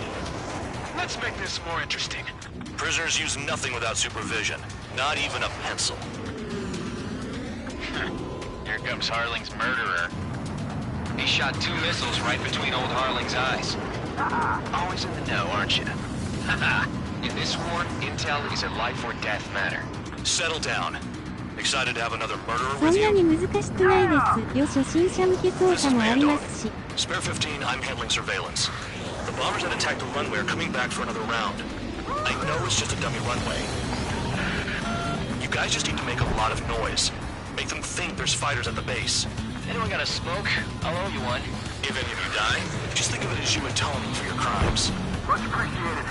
Let's make this more interesting.
Prisoners use nothing without supervision. Not even a pencil.
Here comes Harling's murderer.
He shot 2 missiles right between old Harling's eyes.
Always in the know, aren't you?
In this war, intel is a life or death matter.
Settle down. Excited to have another murderer
そ
with
んな
you?
に難しくないですよ。初心者向け操作もありますし。
Spare 15, I'm handling surveillance. The bombers that attacked the runway are coming back for another round. I know it's just a dummy runway. You guys just need to make a lot of noise. Make them think there's fighters at the base.
Anyone got a smoke? I'll owe you one.
If any of you die, just think of it as you atoning for your crimes.
Much appreciated.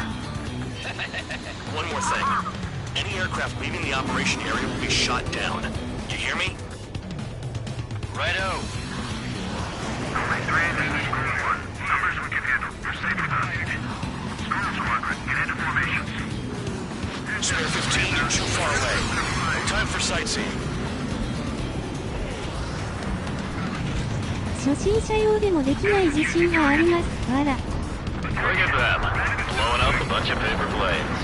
One more thing. Any aircraft leaving the operation area will be shot down. You hear me?
Righto.
Only 3, this is School 1. Numbers we can handle. You're safe with us. School Squadron, get into formations.
Spare 15, you're too far away. Time for sightseeing.
初心者用でもできない自信があります。わら。
Look at them. Blowing up a bunch of paper planes.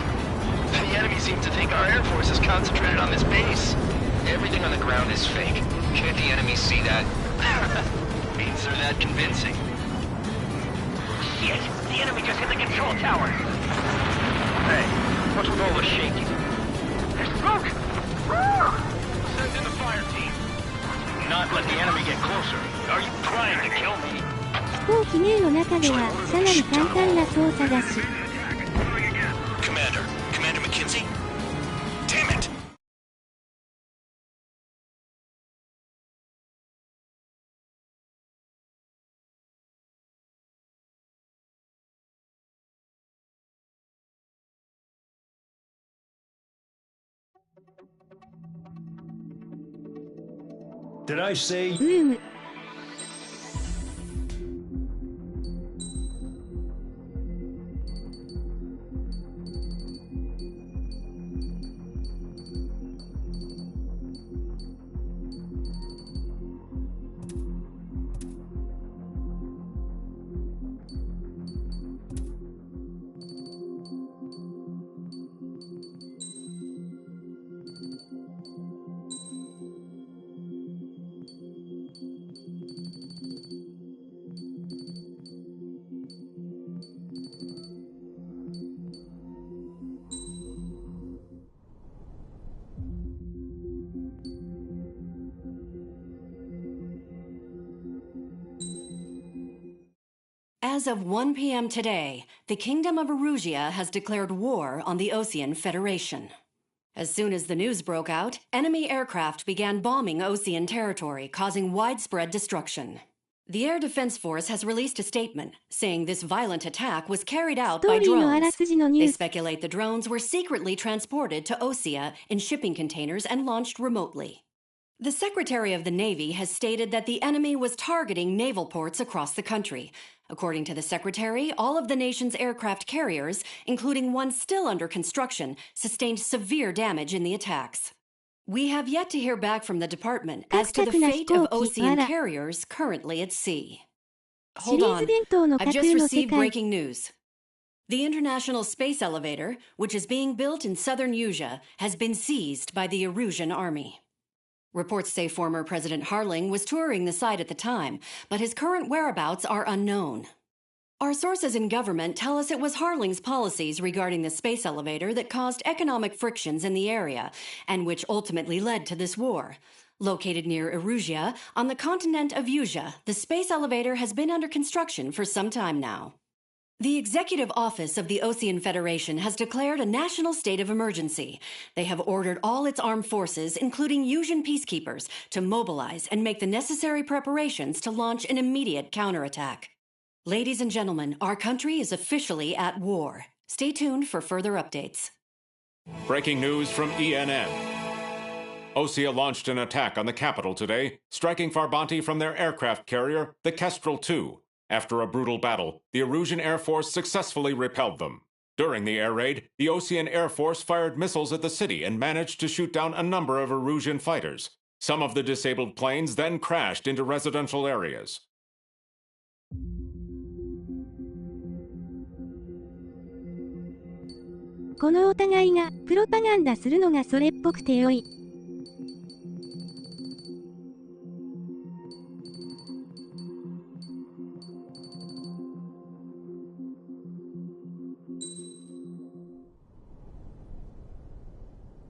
The enemy seems to think our Air Force is concentrated on this base. Everything on the ground is fake. Can't the enemy see that?
Means they're that convincing.
Shit! The enemy just hit the control tower! Hey, what's with all the shaking? There's smoke!
Send in the fire team.
Not let the enemy get closer. Are you trying to kill me?
飛行機名の中ではかなり簡単な操作だし。
Commander McKinsey? Damn it!
Did I say?
うーむ。
As of 1 p.m. today, the Kingdom of Erusia has declared war on the Osean Federation. As soon as the news broke out, enemy aircraft began bombing Osean territory, causing widespread destruction. The Air Defense Force has released a statement saying this violent attack was carried out by drones. They speculate the drones were secretly transported to Osea in shipping containers and launched remotely. The Secretary of the Navy has stated that the enemy was targeting naval ports across the country. According to the Secretary, all of the nation's aircraft carriers, including one still under construction, sustained severe damage in the attacks. We have yet to hear back from the department as to the fate of Osean carriers currently at sea. Hold on.
シリーズ伝統の
I've
架
just
空の世
received
界。
breaking news. The International Space Elevator, which is being built in southern Usea, has been seized by the Erusian army. Reports say former President Harling was touring the site at the time, but his current whereabouts are unknown. Our sources in government tell us it was Harling's policies regarding the space elevator that caused economic frictions in the area, and which ultimately led to this war. Located near Erusia, on the continent of Usea, the space elevator has been under construction for some time now. The Executive Office of the Ocean Federation has declared a national state of emergency. They have ordered all its armed forces, including Usian peacekeepers, to mobilize and make the necessary preparations to launch an immediate counterattack. Ladies and gentlemen, our country is officially at war. Stay tuned for further updates.
Breaking news from ENN. Osea launched an attack on the capital today, striking Farbanti from their aircraft carrier, the Kestrel II. After a brutal battle, the Erusian Air Force successfully repelled them. During the air raid, the Ocean Air Force fired missiles at the city and managed to shoot down a number of Erusian fighters. Some of the disabled planes then crashed into residential areas.
このお互いがプロパガンダするのがそれっぽくてよい。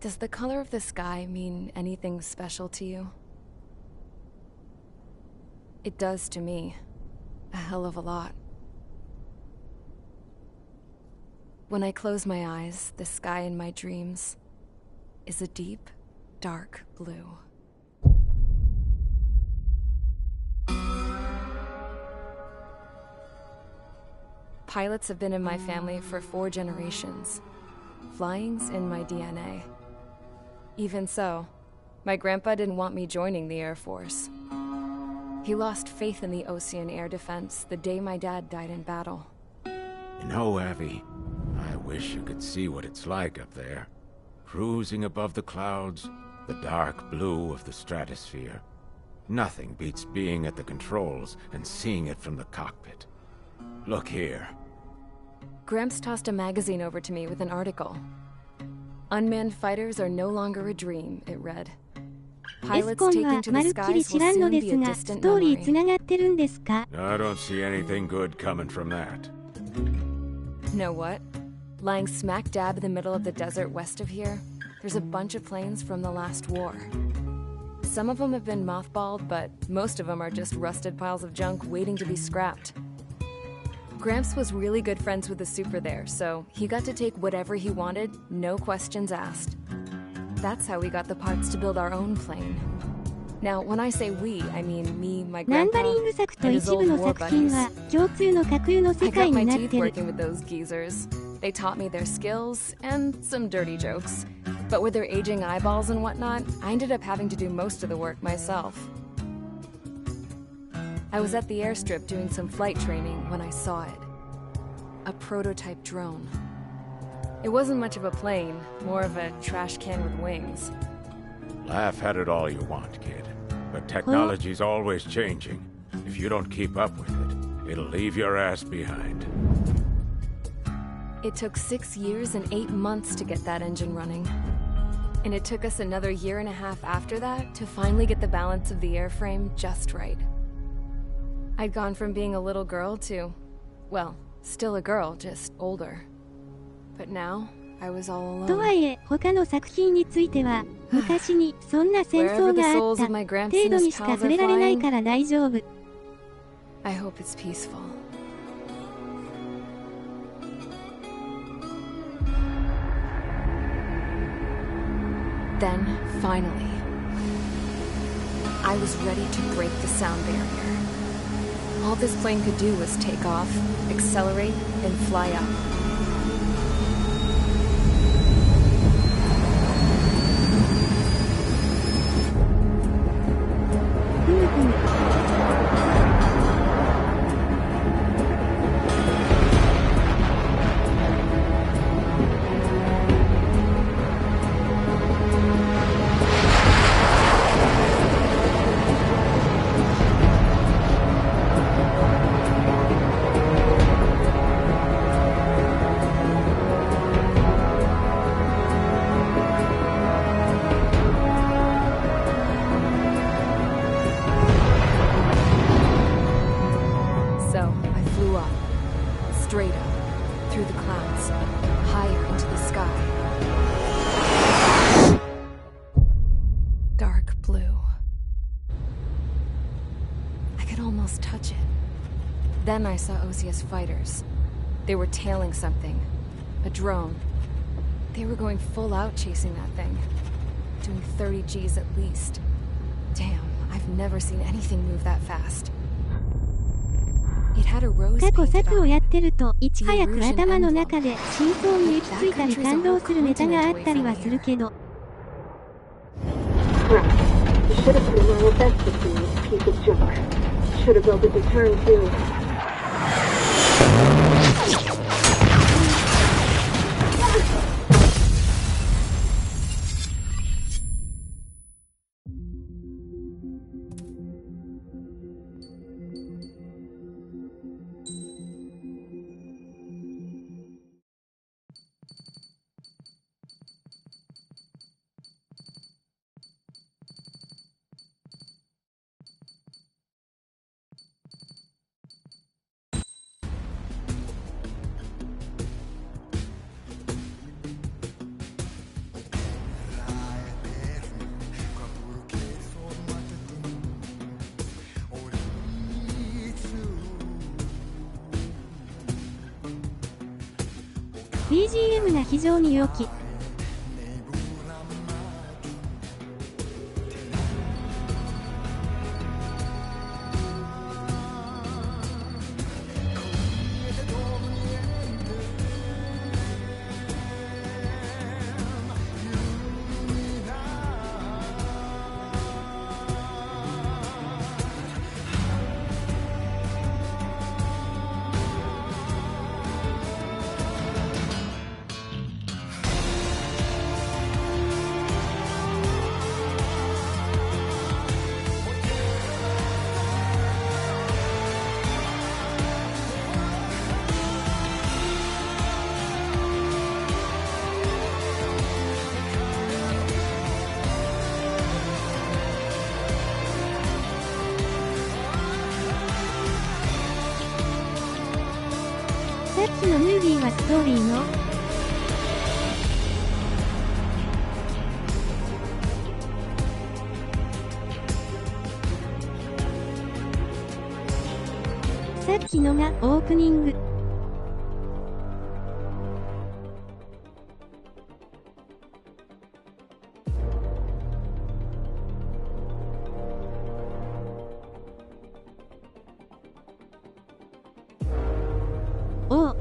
Does the color of the sky mean anything special to you? It does to me. A hell of a lot. When I close my eyes, the sky in my dreams is a deep, dark blue. Pilots have been in my family for 4 generations. Flying's in my DNA. Even so, my grandpa didn't want me joining the Air Force. He lost faith in the Ocean air defense the day my dad died in battle.
You know, Abby, I wish you could see what it's like up there. Cruising above the clouds, the dark blue of the stratosphere. Nothing beats being at the controls and seeing it from the cockpit. Look here.
Gramps tossed a magazine over to me with an article. Unmanned fighters are no longer a dream, it read.
エスコンはまるっきり知らんのですが、ストーリーつながってるんですか？
I don't see anything good coming from that.
Know what? Lying smack dab in the middle of the desert west of here, there's a bunch of planes from the last war. Some of them have been mothballed, but most of them are just rusted piles of junk waiting to be scrapped. Gramps was really good friends with the super there, so he got to take whatever he wanted, no questions asked. That's how we got the parts to build our own plane. Now, when I say we, I mean me, my
ナン
grandpa,
バリング作と
and
一
his
部
old
の
war
作品
buddies.
は共通の架空の
I
世
got
界
my
になっ
teeth
てる。
working with those geezers. They taught me their skills and some dirty jokes. But with their aging eyeballs and whatnot, I ended up having to do most of the work myself. I was at the airstrip doing some flight training when I saw it. A prototype drone. It wasn't much of a plane, more of a trash can with wings.
Laugh at it all you want, kid. But technology's always changing. If you don't keep up with it, it'll leave your ass behind.
It took 6 years and 8 months to get that engine running. And it took us another 1.5 years after that to finally get the balance of the airframe just right. I'd gone from being a little girl to, well, still a girl, just older. But now, I was all
と
alone.
はいえ、他の作品については、昔にそんな戦
Wherever
争
the
があ
souls
った
of my gramps
程
and
度
his
にしか
pals
触
are
れられない
flying,
から大丈夫。
I hope it's peaceful. Then, finally, I was ready to break the sound barrier. All this plane could do was take off, accelerate, and fly up. flew up, straight up, through the clouds, higher into the sky. Dark blue. I could almost touch it. Then I saw Osia's fighters. They were tailing something. A drone. They were going full out chasing that thing. Doing 30 Gs at least. Damn, I've never seen anything move that fast. It had a rose
過去
painted
作を
on
や
it.
ってるといち早く頭の中で真相に行き着いたり感動するネタがあったりはするけど
You should have put in my best to see this piece of junk. Should have built a deterrent too. BGM が非常に良き。さっきのムービーはストーリーのさっきのがオープニング。おう。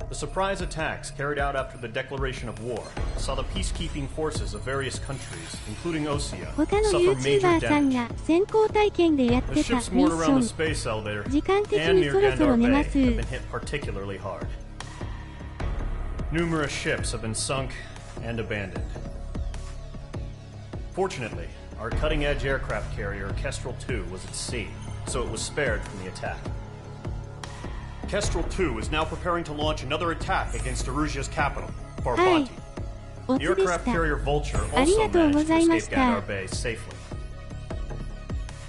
The surprise attacks carried out after the declaration of war saw the peacekeeping forces of various countries, including Osea,
他の
suffer major
YouTuber さん
damage.
が先行体験でやっ
The
てた
ships
ミ
moored
ッショ
around
ン
the space elevator
時間的
and
に
near
そろそろ
Gandar
寝
Bay
ま
have
す
been hit particularly hard. Numerous ships have been sunk and abandoned. Fortunately, our cutting-edge aircraft carrier, Kestrel 2, was at sea, so it was spared from the attack. Kestrel 2 is now preparing to launch another attack against Erusia's capital, Farbanti.
オ
The
ツでし
aircraft
た。
carrier Vulture
あり
also
がとうご
managed
ざ
to
いま
escape
した。
Gandar Bay safely.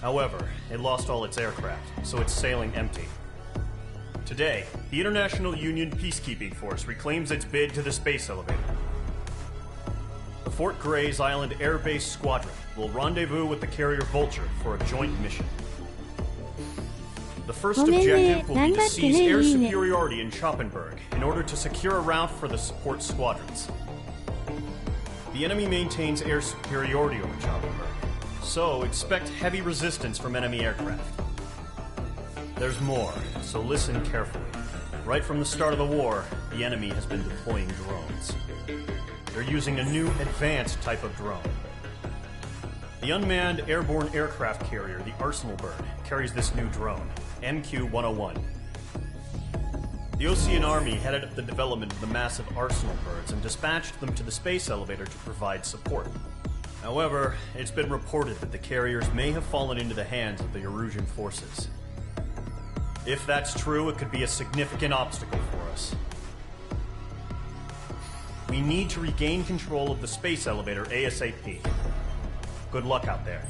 However, it lost all its aircraft, so it's sailing empty. Today, the International Union Peacekeeping Force reclaims its bid to the space elevator. The Fort Gray's Island Air Base Squadron will rendezvous with the carrier Vulture for a joint mission. The first objective will be to seize air superiority in Schoppenberg in order to secure a route for the support squadrons. The enemy maintains air superiority over Schoppenberg, so expect heavy resistance from enemy aircraft. There's more, so listen carefully. Right from the start of the war, the enemy has been deploying drones. They're using a new advanced type of drone. The unmanned airborne aircraft carrier, the Arsenal Bird, carries this new drone, MQ-101. The Ocean Army headed up the development of the massive Arsenal Birds and dispatched them to the space elevator to provide support. However, it's been reported that the carriers may have fallen into the hands of the Erusian forces. If that's true, it could be a significant obstacle for us. We need to regain control of the space elevator ASAP. Good luck out there.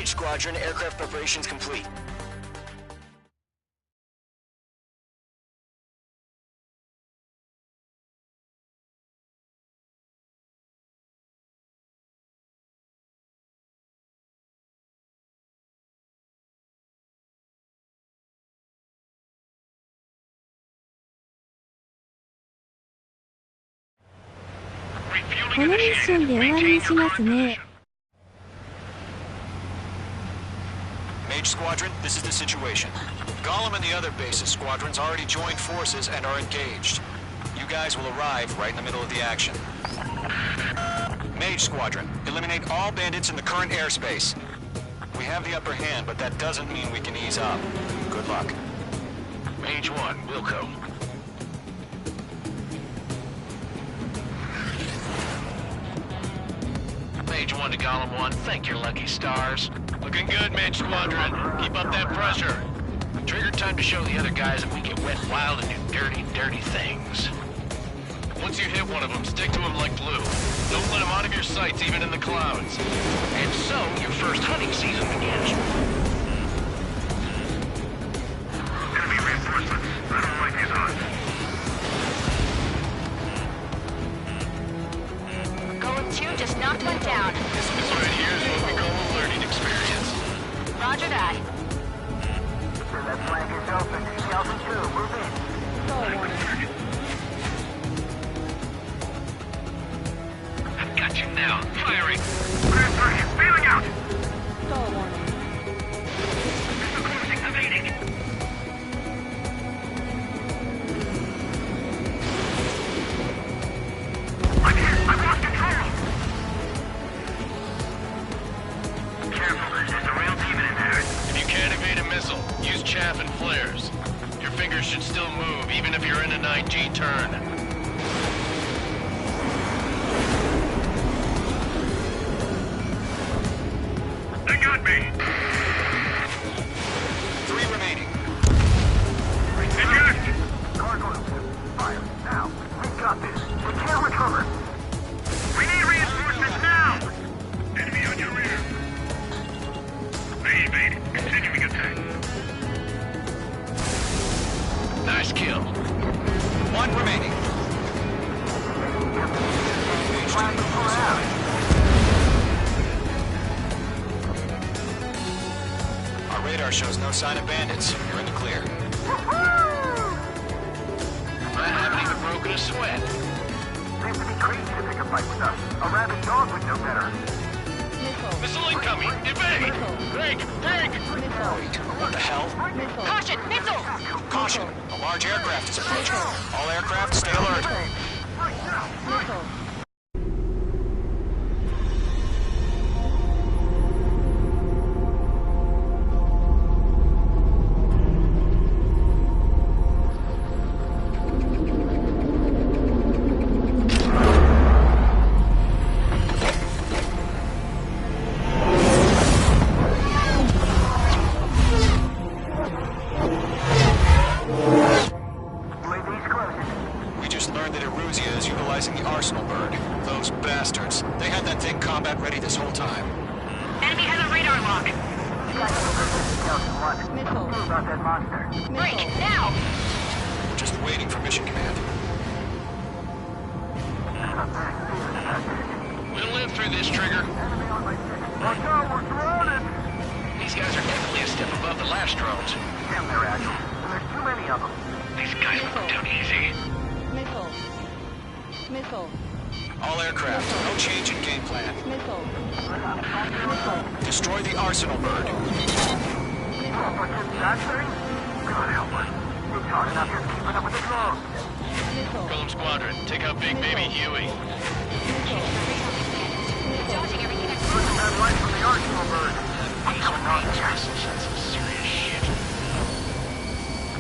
Squadron, aircraft preparations complete.
Refueling このミッションで終わりにしますね。
Mage Squadron, this is the situation. Gollum and the other bases squadrons already joined forces and are engaged. You guys will arrive right in the middle of the action. Mage Squadron, eliminate all bandits in the current airspace. We have the upper hand, but that doesn't mean we can ease up. Good luck.
Mage 1, Wilco. Mage 1 to Gollum 1, thank your lucky stars. Looking good, Mage Squadron. Keep up that pressure. Trigger time to show the other guys that we get wet wild and do dirty, dirty things. Once you hit one of them, stick to them like glue. Don't let them out of your sights, even in the clouds. And so, your first hunting season begins. Enemy reinforcements. I don't like these odds.
Golem 2 just knocked one down.
This right here is what we call a learning experience.
Roger that.
That flank is open. Delta 2, move in.
I've got you now. Firing. Grand 3, bailing out. Missile closing, evading. I'm here. I've lost control. Careful, there's a real demon in there. If you can't evade a missile, use chaff and flares. Your fingers should
Radar shows no sign of bandits. You're in the clear.
I haven't even broken a sweat.
Seems to be crazy to pick a fight with us. A rabid dog would know better.
Missile incoming! Evade! Break! Break!
Wait, what the hell?
Caution! Missile!
Caution! A large aircraft is approaching. All aircraft, stay alert. All aircraft, no change in game plan. Destroy the arsenal bird.
God help us. We're talking up here keeping up with the drones.
Golem Squadron, take out Big Baby Huey.
Dodging everything that's
Pushing that light from the arsenal bird.
That's some serious shit.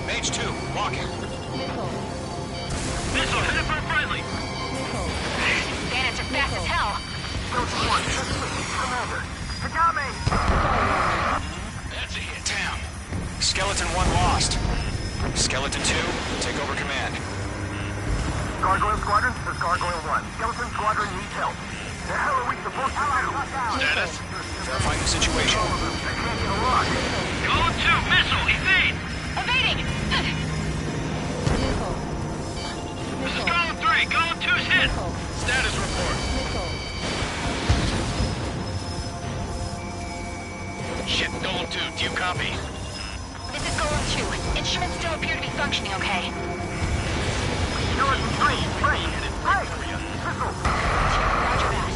Mage 2, walking.
Missile, hit it for friendly.
Bandits are fast as hell.
Commander, I got me.
That's a hit.
Damn. Skeleton 1 lost. Skeleton 2, take over command.
Gargoyle Squadron, this is Gargoyle 1. Skeleton Squadron needs help. The hell are we supposed to do?
Status?
Verifying the situation.
They can't get a lock.
Golem 2, missile, evade!
Evading!
This is Golem 3, Golem 2's hit! Status report. Shit, Golem 2, do you copy?
This is Golem 2. Instruments still appear to be functioning okay.
Skeleton 3, hey! Missile!
Roger that.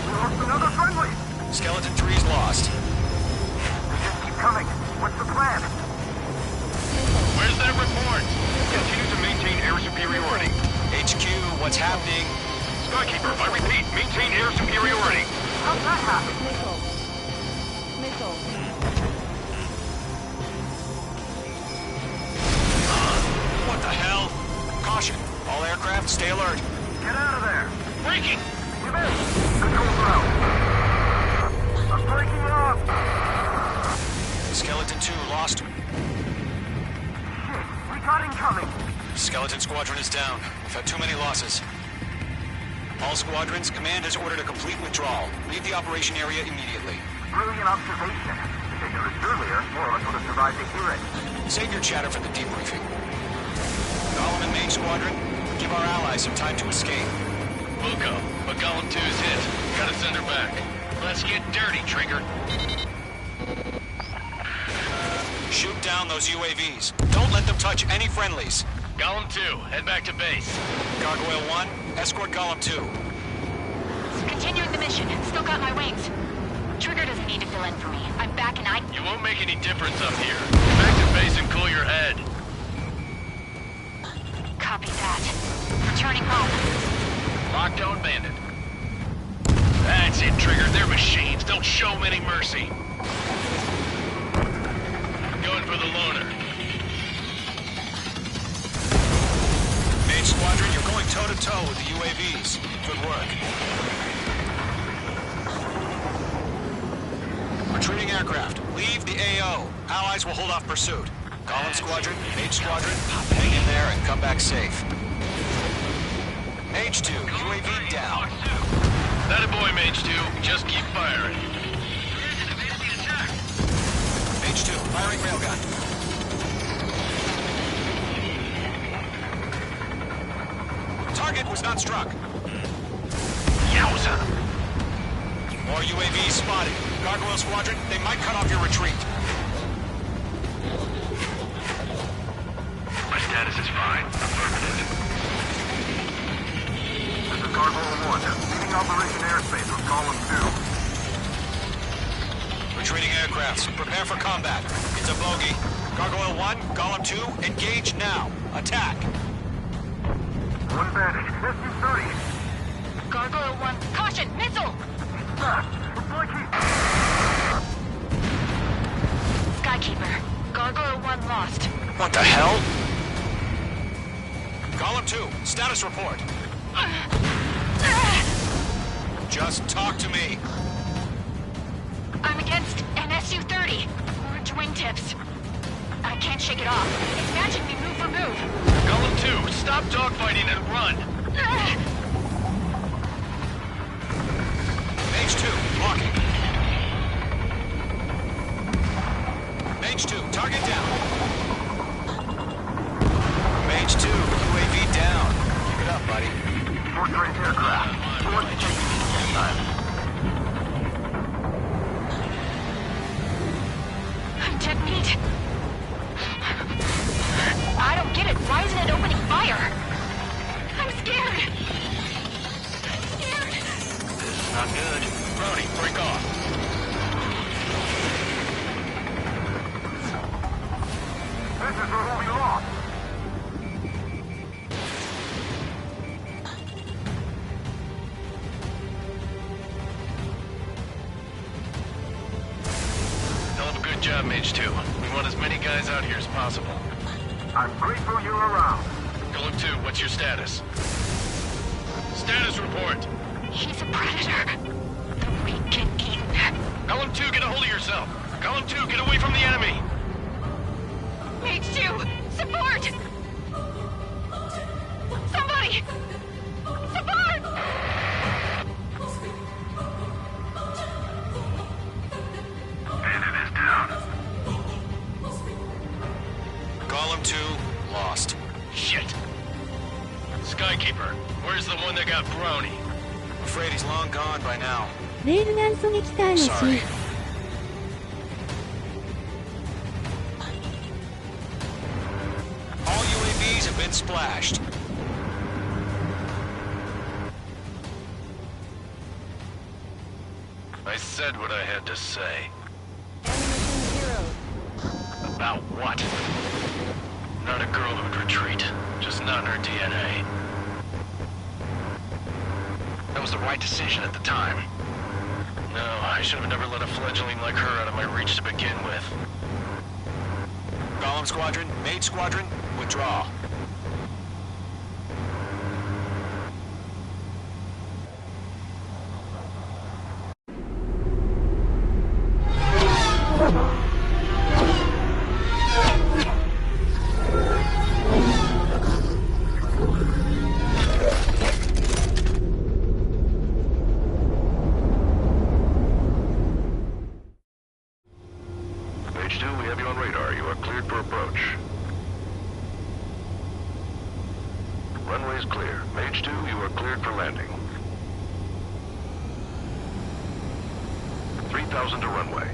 We lost another friendly!
Skeleton 3's lost.
We just keep coming. What's the plan?
Where's that report? Continue to maintain air superiority.
HQ, what's happening?
Skykeeper, I repeat, maintain air superiority.
How's that happen?
What the hell? Caution. All aircraft, stay alert.
Get out of there!
Breaking!
Give in! Control ground! I'm breaking off!
Skeleton 2 lost.
Shit! We got incoming!
Skeleton Squadron is down. We've had too many losses. All squadrons, command has ordered a complete withdrawal. Leave the operation area immediately.
Brilliant observation. If they noticed earlier, more of us would have survived to hear it.
Save your chatter for the debriefing. Golem and Mage Squadron, give our allies some time to escape.
Wilco, but Golem 2's hit. Gotta send her back. Let's get dirty, Trigger.
Shoot down those UAVs. Don't let them touch any friendlies.
Golem 2, head back to base.
Gargoyle 1, escort Golem 2.
Continuing the mission. Still got my wings. Trigger doesn't need to fill in for me. I'm back and
You won't make any difference up here. Get back to base and cool your head.
Copy that. Returning home.
Lockdown bandit. That's it, Trigger. They're machines. Don't show them any mercy. Going for the loner.
Mage Squadron, you're going toe-to-toe with the UAVs. Good work. Retreating aircraft. Leave the AO. Allies will hold off pursuit. Golem Squadron, Mage Squadron, hang in there and come back safe. Mage 2, UAV down.
That a boy, Mage 2. Just keep firing.
Mage 2, firing railgun. Target was not struck.
Yowza! More UAVs spotted. Gargoyle Squadron, they might cut off your retreat.
My status is fine. Affirmative.
This is Gargoyle 1. Leading Operation Airspace with Column 2.
Retreating aircrafts. Prepare for combat. It's a bogey. Gargoyle 1, Column 2, engage now. Attack.
One bandage. SU-30.
Gargoyle 1, caution, missile! Skykeeper, Gargoyle 1 lost.
What the hell? Column 2, status report. Just talk to me.
I'm against an SU-30. Orange wingtips. I can't shake it off. It's matching me move for move.
Column 2, stop dogfighting and run.
Mage 2, blocking. Mage 2, target down. Mage 2, UAV down. Keep it up, buddy.
Short-range aircraft. Towards station this time.
I'm dead meat. I don't get it. Why isn't it opening fire? I'm scared.
Not good. Brody, break off.
This is where we lost.
Hell of a good job, Mage 2. We want as many guys out here as possible.
I'm grateful you're around.
Column 2, what's your status? Status report.
He's a predator. The weak get eaten.
Column 2, get a hold of yourself. Column 2, get away from the enemy.
Mage 2, support! Somebody! Support!
Bandit is down.
Column 2, lost.
Shit. Skykeeper, where's the one that got Brownie?
I'm afraid he's long gone by now.
レールガン狙撃ターゲット。
Sorry. All UAVs have been splashed.
I said what I had to say. About what? Not a girl who'd retreat. Just not in her DNA. That was the right decision at the time. No, I should have never let a fledgling like her out of my reach to begin with.
Golem Squadron, Mage Squadron, withdraw.
Mage 2, we have you on radar. You are cleared for approach. Runway is clear. Mage 2, you are cleared for landing. 3,000 to runway.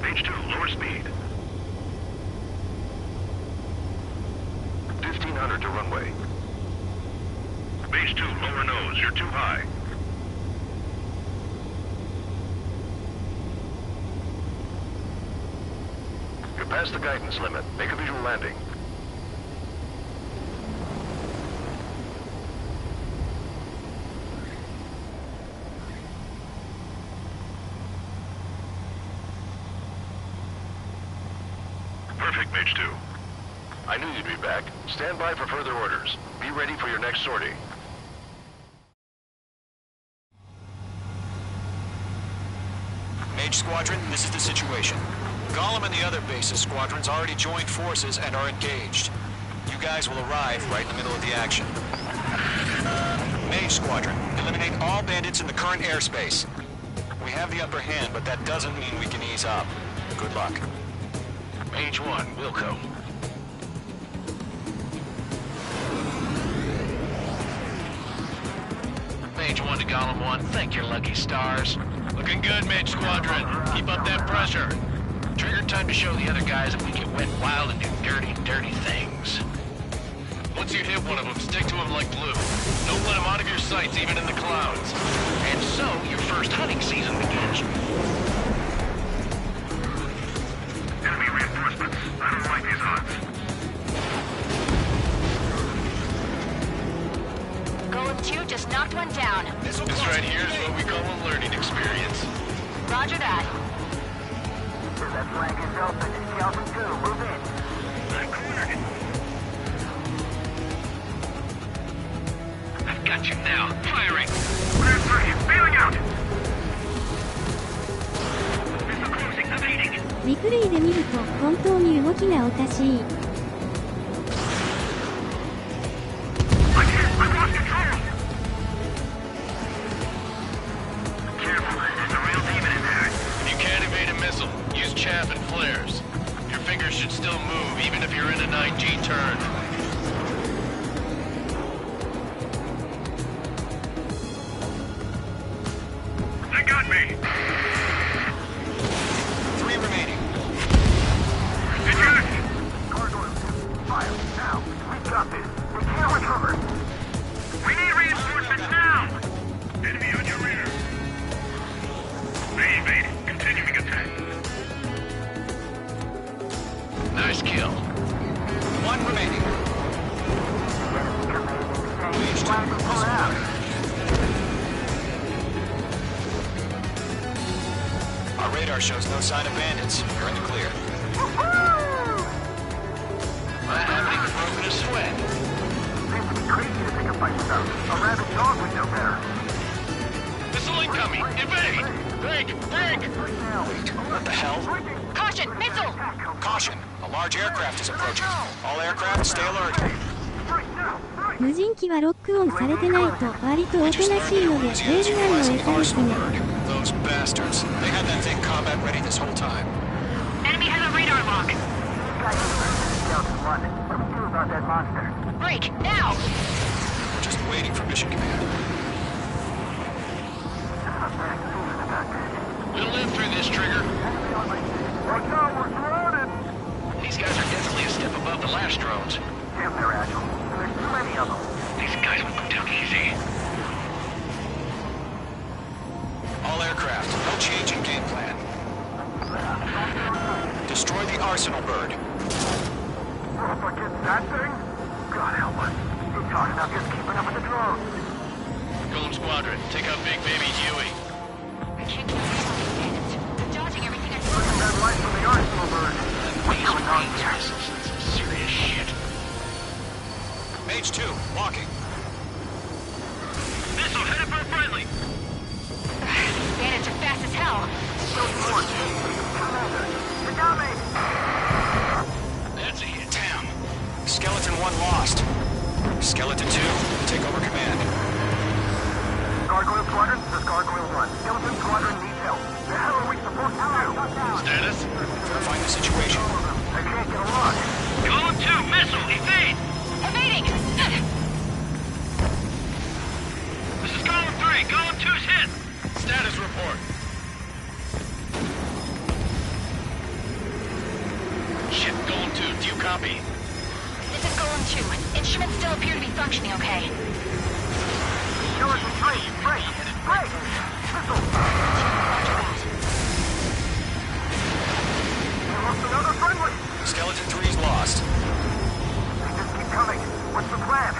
Mage 2, lower speed. 1,500 to runway. Mage 2, lower nose. You're too high. You're past the guidance limit. Make a visual landing. Perfect, Mage 2. I knew you'd be back. Stand by for further orders. Be ready for your next sortie.
Mage Squadron, this is the situation. Golem and the other bases squadrons already joined forces and are engaged. You guys will arrive right in the middle of the action. Mage Squadron, eliminate all bandits in the current airspace. We have the upper hand, but that doesn't mean we can ease up. Good luck.
Mage 1, Wilco.
Mage 1 to Golem 1. Thank your lucky stars. Looking good, Mage Squadron. Keep up that pressure. Trigger time to show the other guys that we can wet wild and do dirty, dirty things. Once you hit one of them, stick to him like glue. Don't let him out of your sights, even in the clouds. And so, your first hunting season begins.
Enemy reinforcements. I don't like these odds.
Golem 2 just knocked one down.
This right here is what we call a learning experience.
Roger that.
That flank is open. Skeleton 2, move in.
I'm cornered.
I've got you now. Firing.
Clear 3, bailing out. Missile closing, evading.
リプレイで見ると本当に動きがおかしい。
I've lost control. Careful, there's a real demon in there.
If you can't evade a missile, use chaff and flares. Your fingers should still move, even if you're in a 9G turn.
They got me.
3 remaining.
Eject.
Gargoyle 2, fire, now. We got this. We can't recover.
We need reinforcements now. Enemy on your rear. They evade. Continuing attack.
Nice kill. 1 remaining.
Our
radar shows no sign of bandits. You're in the clear. I haven't even broken a sweat.
Seems to be crazy to think of by stuff. A rabid dog would know better.
Missile incoming! Evade! Break! Break!
Wait,
what the hell?
Caution! Missile!
Caution! A large aircraft is approaching. All aircraft, stay alert.
無人機はロックオンされてないと割とおとなしいのでレールガンの餌ですね。
Those bastards. They had that thing combat ready this whole time.
Enemy has a radar lock.
What do we do about that monster?
Break! Now!
We're just waiting for mission command. We'll live through this, Trigger.
Watch out, we're surrounded!
These guys are definitely a step above the last drones.
Damn, they're agile. There's too many of them.
These guys will go down easy. All aircraft, no change in game plan. Destroy the arsenal bird.
Up against that thing? God help us. It's hard enough just keeping up with the drones.
Golem Squadron, take out Big Baby Huey.
I can't keep up with these bandits. They're dodging everything I throw
That light from the arsenal bird. What's going on here?
Some serious shit. Mage 2, walking.
Missile headed for a friendly.
These bandits are fast as hell.
Commander, you got me!
That's a hit. Damn. Skeleton 1 lost. Skeleton 2, take over command.
Gargoyle Squadron, this is Gargoyle 1. Skeleton Squadron needs help. The hell are we supposed to do?
Status? Verifying the situation.
I can't get a lock.
Golem 2, missile, evade.
Evading!
This is Golem 3. Golem 2's hit.
Status report. Shit, Golem 2, do you copy?
This is Golem 2. Instruments still appear to be functioning okay.
Skeleton 3, break! Break! Missile! We lost another friendly!
Skeleton 3's lost.
They just keep coming. What's the plan?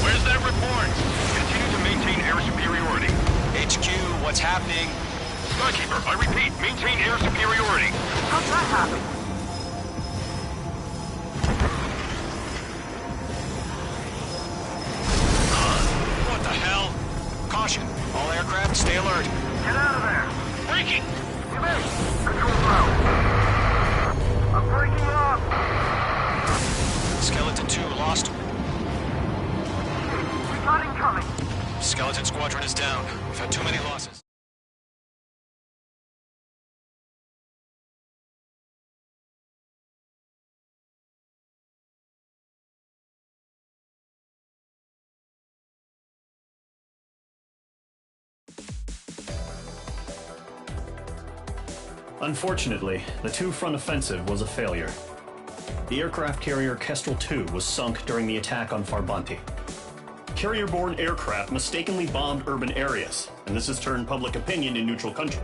Where's that report?
Continue to maintain air superiority.
HQ, what's happening?
Skykeeper, I repeat, maintain air superiority.
How'd that happen?
What the hell? Caution. All aircraft, stay alert.
Get out of there!
Breaking!
Give in! Control ground. I'm breaking up!
Skeleton 2 lost.
We've got incoming!
Skeleton Squadron is down. We've had too many losses.
Unfortunately, the two-front offensive was a failure. The aircraft carrier Kestrel II was sunk during the attack on Farbanti. Carrier-borne aircraft mistakenly bombed urban areas, and this has turned public opinion in neutral country.